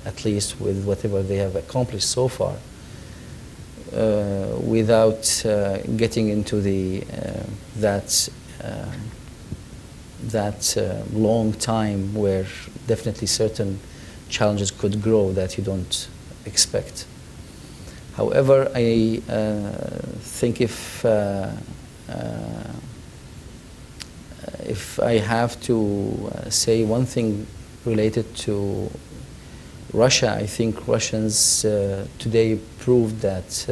K: at least with whatever they have accomplished so far, without getting into that long time where definitely certain challenges could grow that you don't expect. However, I think if I have to say one thing related to Russia, I think Russians today proved that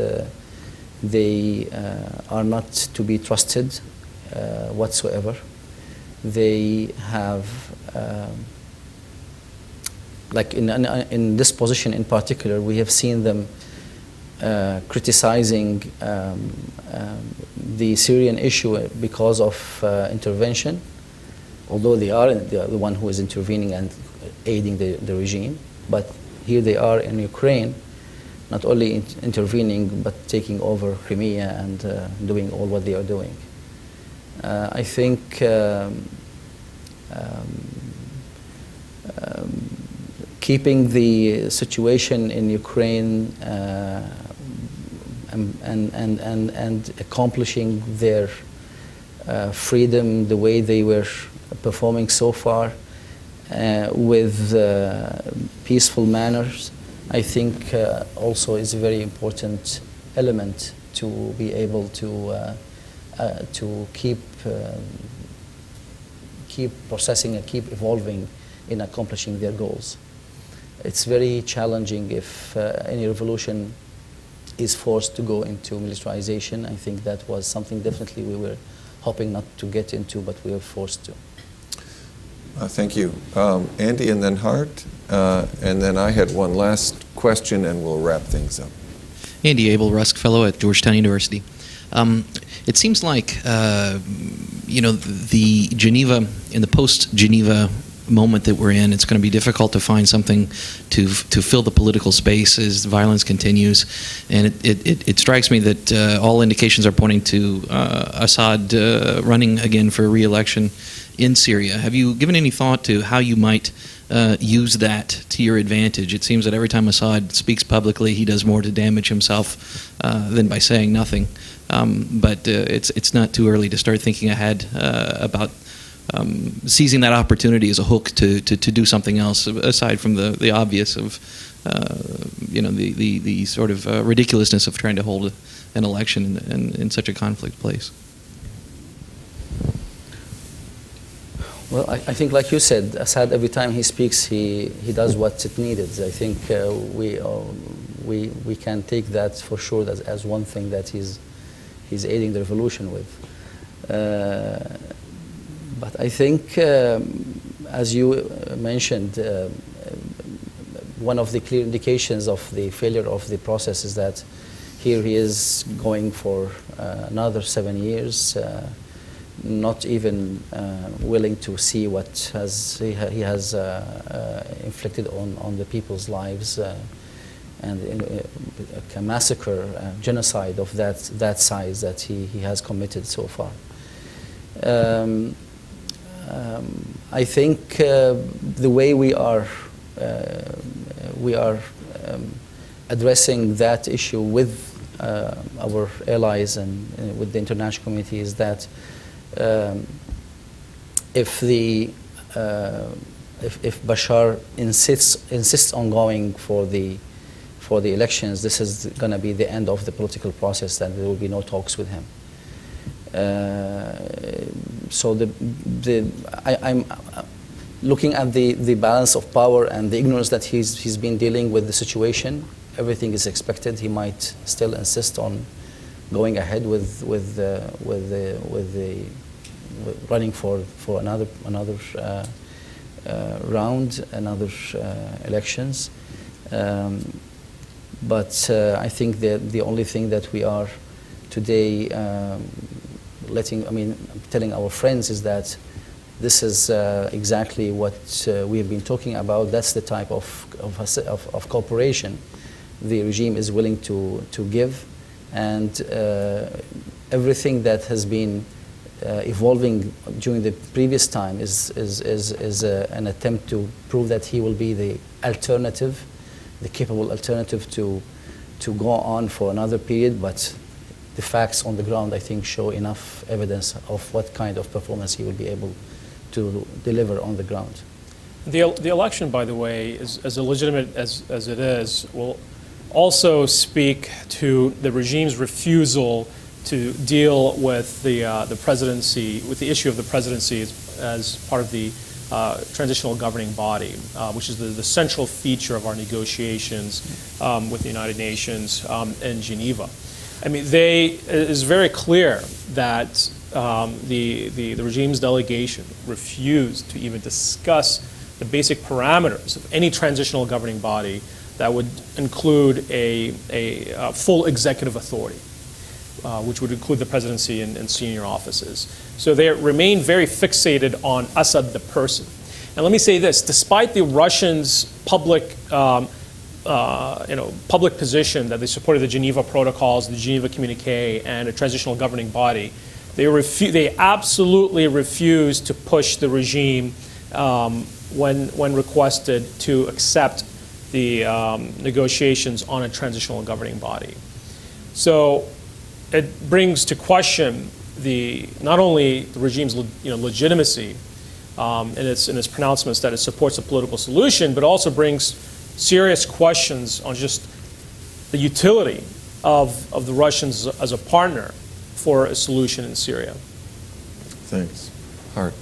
K: they are not to be trusted whatsoever. They have, like in this position in particular, we have seen them criticizing the Syrian issue because of intervention, although they are the one who is intervening and aiding the regime. But here they are in Ukraine, not only intervening, but taking over Crimea and doing all what they are doing. I think keeping the situation in Ukraine and accomplishing their freedom the way they were performing so far with peaceful manners, I think also is a very important element to be able to keep processing and keep evolving in accomplishing their goals. It's very challenging if any revolution is forced to go into militarization. I think that was something definitely we were hoping not to get into, but we were forced to.
D: Thank you. Andy and then Hart, and then I had one last question and we'll wrap things up.
P: Andy Abel, Rusk Fellow at Georgetown University. It seems like, the Geneva, in the post-Geneva moment that we're in, it's going to be difficult to find something to fill the political space as violence continues. And it strikes me that all indications are pointing to Assad running again for re-election in Syria. Have you given any thought to how you might use that to your advantage? It seems that every time Assad speaks publicly, he does more to damage himself than by saying nothing. But it's not too early to start thinking ahead about seizing that opportunity as a hook to do something else aside from the obvious of the sort of ridiculousness of trying to hold an election in such a conflict place?
K: Well, I think, like you said, Assad, every time he speaks, he does what's it needed. I think we can take that for sure as one thing that he's aiding the revolution with. But I think, as you mentioned, one of the clear indications of the failure of the process is that here he is going for another 7 years, not even willing to see what he has inflicted on the people's lives, and a massacre, genocide of that size that he has committed so far. I think the way we are addressing that issue with our allies and with the international community is that if Bashar insists on going for the elections, this is going to be the end of the political process, and there will be no talks with him. So I'm looking at the balance of power and the ignorance that he's been dealing with the situation. Everything is expected. He might still insist on going ahead with running for another round, another elections. But I think that the only thing that we are today telling our friends is that this is exactly what we have been talking about. That's the type of cooperation the regime is willing to give, and everything that has been evolving during the previous time is an attempt to prove that he will be the alternative, the capable alternative to go on for another period. But the facts on the ground, I think, show enough evidence of what kind of performance he will be able to deliver on the ground.
M: The election, by the way, as illegitimate as it is, will also speak to the regime's refusal to deal with the presidency, with the issue of the presidency as part of the transitional governing body, which is the central feature of our negotiations with the United Nations in Geneva. I mean, it is very clear that the regime's delegation refused to even discuss the basic parameters of any transitional governing body that would include a full executive authority, which would include the presidency and senior offices. So they remain very fixated on Assad the person. And let me say this: despite the Russians' public public position that they supported the Geneva Protocols, the Geneva Communique, and a transitional governing body, they absolutely refused to push the regime when requested to accept the negotiations on a transitional governing body. So it brings to question not only the regime's legitimacy in its pronouncements that it supports a political solution, but also brings serious questions on just the utility of the Russians as a partner for a solution in Syria.
D: Thanks. Hart.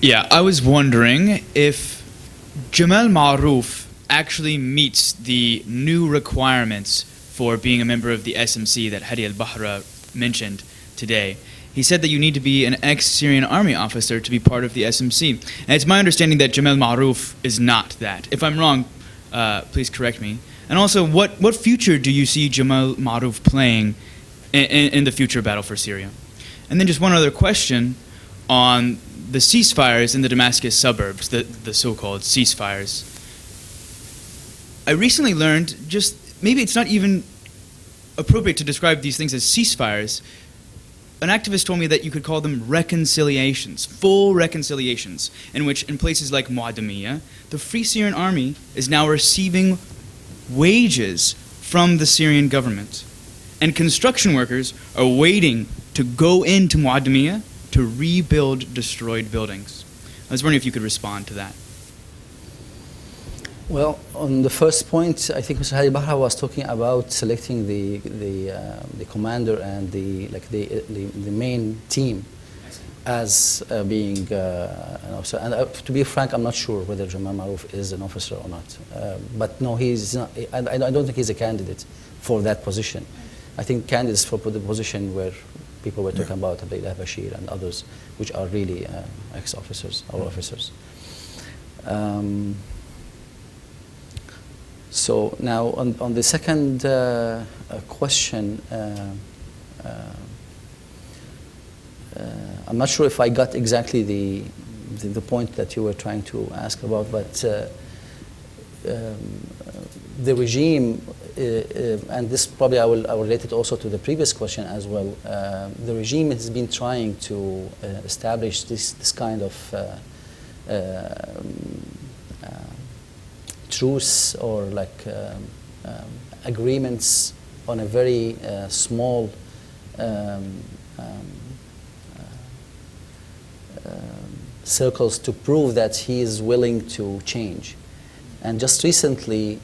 G: Yeah, I was wondering if Jamal Maroof actually meets the new requirements for being a member of the SMC that Hadi al-Bahra mentioned today. He said that you need to be an ex-Syrian army officer to be part of the SMC. And it's my understanding that Jamal Maroof is not that. If I'm wrong, please correct me. And also, what future do you see Jamal Maroof playing in the future battle for Syria? And then just one other question on the ceasefires in the Damascus suburbs, the so-called ceasefires. I recently learned, maybe it's not even appropriate to describe these things as ceasefires. An activist told me that you could call them reconciliations, full reconciliations, in which in places like Muadamiyah, the Free Syrian Army is now receiving wages from the Syrian government. And construction workers are waiting to go into Muadamiyah to rebuild destroyed buildings. I was wondering if you could respond to that.
K: Well, on the first point, I think Mr. Hadi al-Bahra was talking about selecting the commander and the main team as being an officer. And to be frank, I'm not sure whether Jamal Maroof is an officer or not. But no, he's not. I don't think he's a candidate for that position. I think candidates for the position where people were talking about Etilaf Bashir and others, which are really ex-officers or officers. So now on the second question, I'm not sure if I got exactly the point that you were trying to ask about, but the regime, and this probably I will relate it also to the previous question as well. The regime has been trying to establish this kind of truce or like agreements on a very small circles to prove that he is willing to change. And just recently,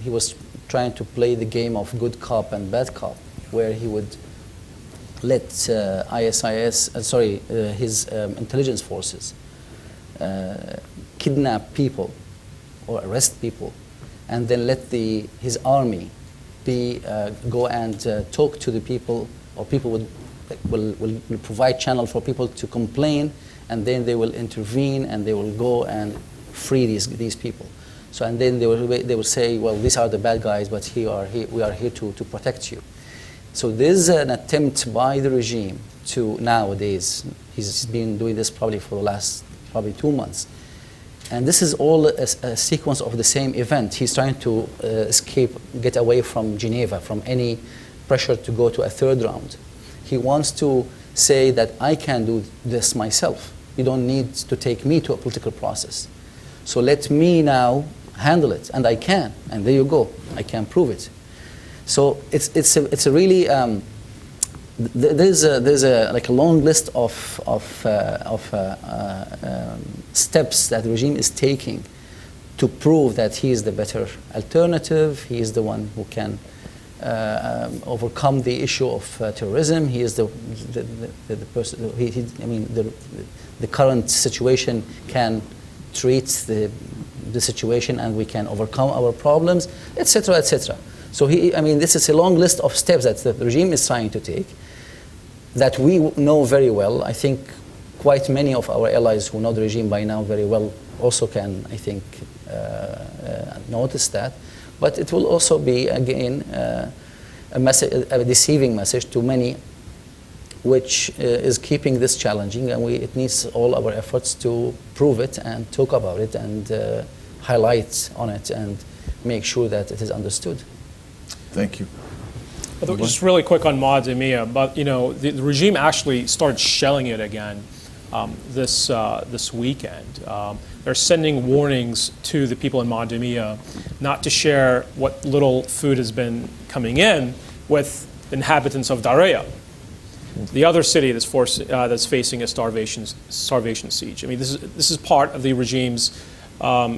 K: he was trying to play the game of good cop and bad cop, where he would let his intelligence forces kidnap people or arrest people, and then let his army go and talk to the people, or people will provide channel for people to complain, and then they will intervene and they will go and free these people. So and then they will say, well, these are the bad guys, but we are here to protect you. So there's an attempt by the regime to nowadays. He's been doing this probably for the last 2 months. And this is all a sequence of the same event. He's trying to get away from Geneva, from any pressure to go to a third round. He wants to say that I can do this myself. You don't need to take me to a political process. So let me now handle it, and I can. And there you go. I can prove it. So it's a really there's a long list of steps that the regime is taking to prove that he is the better alternative. He is the one who can overcome the issue of terrorism. He is the person. The current situation can treat the situation, and we can overcome our problems, etc., etc. So this is a long list of steps that the regime is trying to take that we know very well. I think quite many of our allies who know the regime by now very well also can, I think, notice that. But it will also be, again, a deceiving message to many, which is keeping this challenging, and it needs all our efforts to prove it and talk about it and highlight on it and make sure that it is understood.
D: Thank you.
M: Just really quick on Mademia, but the regime actually started shelling it again this weekend. They're sending warnings to the people in Mademia not to share what little food has been coming in with inhabitants of Daraya, the other city that's facing a starvation siege. This is part of the regime's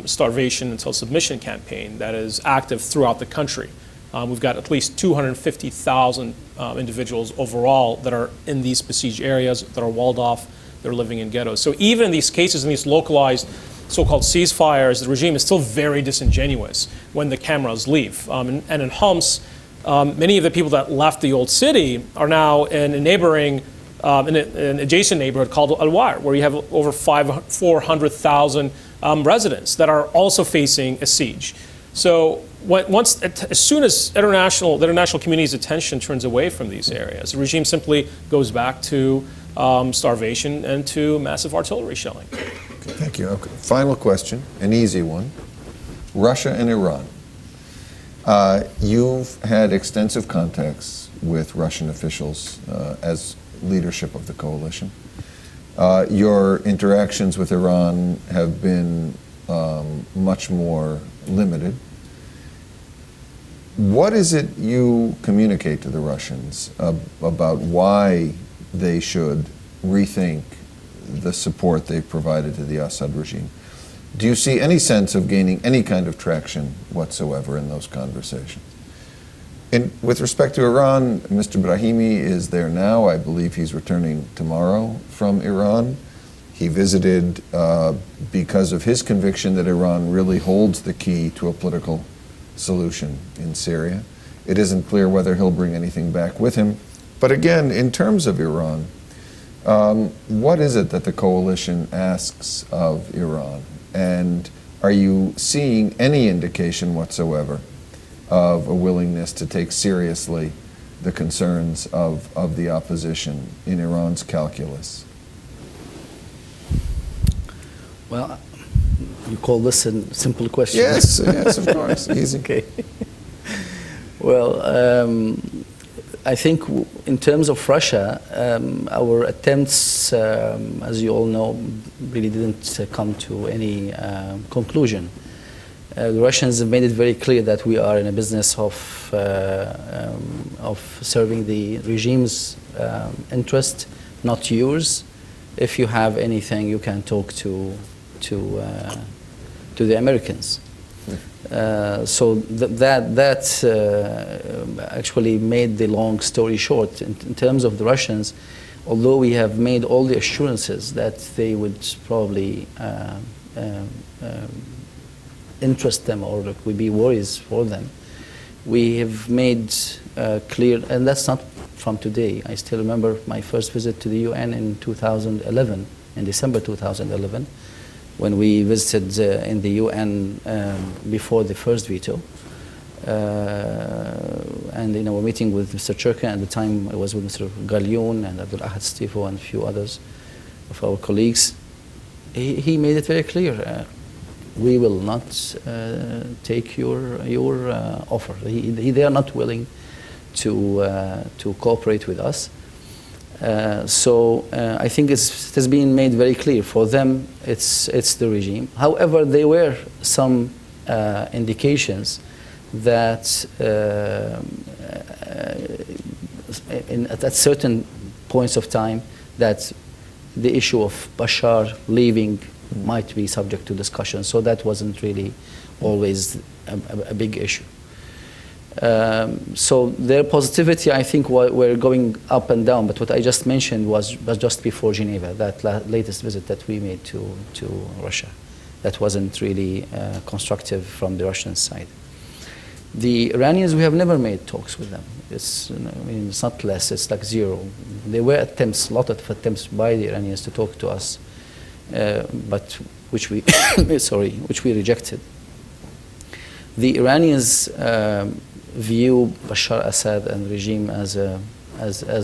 M: starvation until submission campaign that is active throughout the country. We've got at least 250,000 individuals overall that are in these besieged areas, that are walled off, they're living in ghettos. So even in these cases, in these localized so-called ceasefires, the regime is still very disingenuous when the cameras leave. And in Homs, many of the people that left the old city are now in a neighboring, in an adjacent neighborhood called al-Wa'ar, where you have over 400,000 residents that are also facing a siege. So as soon as the international community's attention turns away from these areas, the regime simply goes back to starvation and to massive artillery shelling.
D: Okay, thank you. Okay. Final question, an easy one. Russia and Iran. You've had extensive contacts with Russian officials as leadership of the coalition. Your interactions with Iran have been much more limited. What is it you communicate to the Russians about why they should rethink the support they've provided to the Assad regime. Do you see any sense of gaining any kind of traction whatsoever in those conversations? With respect to Iran, Mr. Brahimi is there now. I believe he's returning tomorrow from Iran. He visited because of his conviction that Iran really holds the key to a political solution in Syria. It isn't clear whether he'll bring anything back with him. But again, in terms of Iran, what is it that the coalition asks of Iran? And are you seeing any indication whatsoever of a willingness to take seriously the concerns of the opposition in Iran's calculus?
K: Well, you call this a simple question?
D: Yes, yes, of course, easy.
K: Okay. Well, I think in terms of Russia, our attempts, as you all know, really didn't come to any conclusion. The Russians have made it very clear that we are in a business of serving the regime's interest, not yours. If you have anything, you can talk to the Americans. So that actually made the long story short. In terms of the Russians, although we have made all the assurances that they would probably interest them or there would be worries for them, we have made clear, and that's not from today. I still remember my first visit to the UN in 2011, in December 2011, when we visited in the UN before the first veto. And in our meeting with Mr. Churka, at the time I was with Mr. Galyoun and Abdul Ahad Stifo and a few others of our colleagues, he made it very clear. We will not take your offer. They are not willing to cooperate with us. So I think it has been made very clear for them. It's the regime. However, there were some indications that at certain points of time that the issue of Bashar leaving might be subject to discussion. So that wasn't really always a big issue. So their positivity, I think, were going up and down. But what I just mentioned was just before Geneva, that latest visit that we made to Russia. That wasn't really constructive from the Russian side. The Iranians, we have never made talks with them. It's not less, it's like zero. There were attempts, a lot of attempts by the Iranians to talk to us, but which we, which we rejected. The Iranians view Bashar Assad and the regime as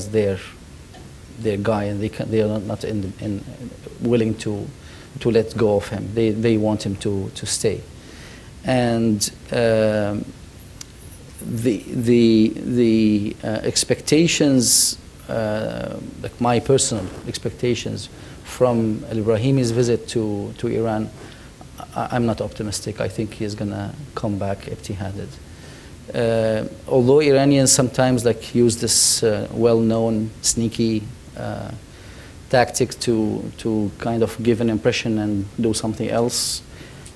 K: their guy, and they are not willing to let go of him. They want him to stay, and the expectations, like my personal expectations from al-Brahimi's visit to Iran, I'm not optimistic. I think he's going to come back empty-handed. Although Iranians sometimes use this well-known sneaky tactic to kind of give an impression and do something else,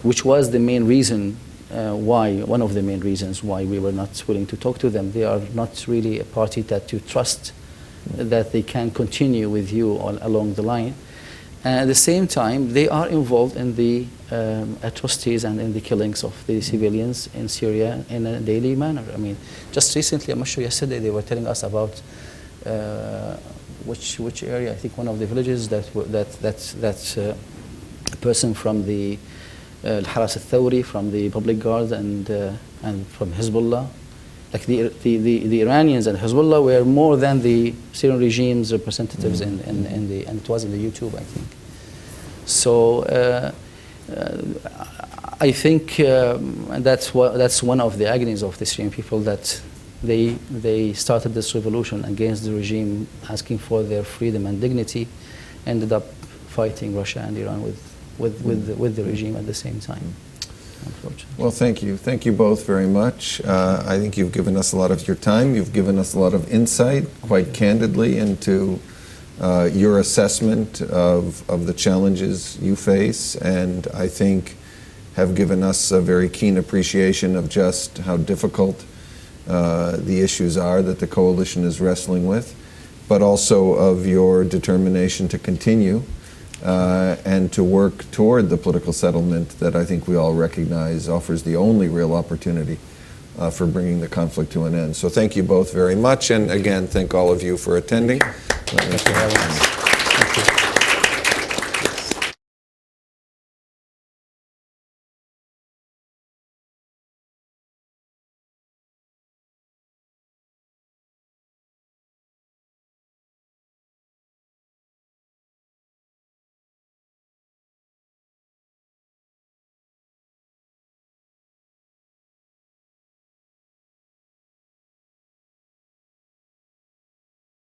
K: which was the main reason one of the main reasons why we were not willing to talk to them. They are not really a party that you trust, that they can continue with you along the line. And at the same time, they are involved in the atrocities and in the killings of the civilians in Syria in a daily manner. I mean, just recently, I'm not sure, yesterday, they were telling us about which area, I think one of the villages that a person from the al-Haras al-Thawri, from the public guard and from Hezbollah, like the Iranians and Hezbollah were more than the Syrian regime's representatives and it was in the YouTube, I think. So I think that's one of the agonies of the Syrian people, that they started this revolution against the regime, asking for their freedom and dignity, ended up fighting Russia and Iran with the regime at the same time.
D: Well, thank you. Thank you both very much. I think you've given us a lot of your time. You've given us a lot of insight, quite candidly, into your assessment of the challenges you face, and I think have given us a very keen appreciation of just how difficult the issues are that the coalition is wrestling with, but also of your determination to continue and to work toward the political settlement that I think we all recognize offers the only real opportunity for bringing the conflict to an end. So thank you both very much, and again, thank all of you for attending.
E: Thank you.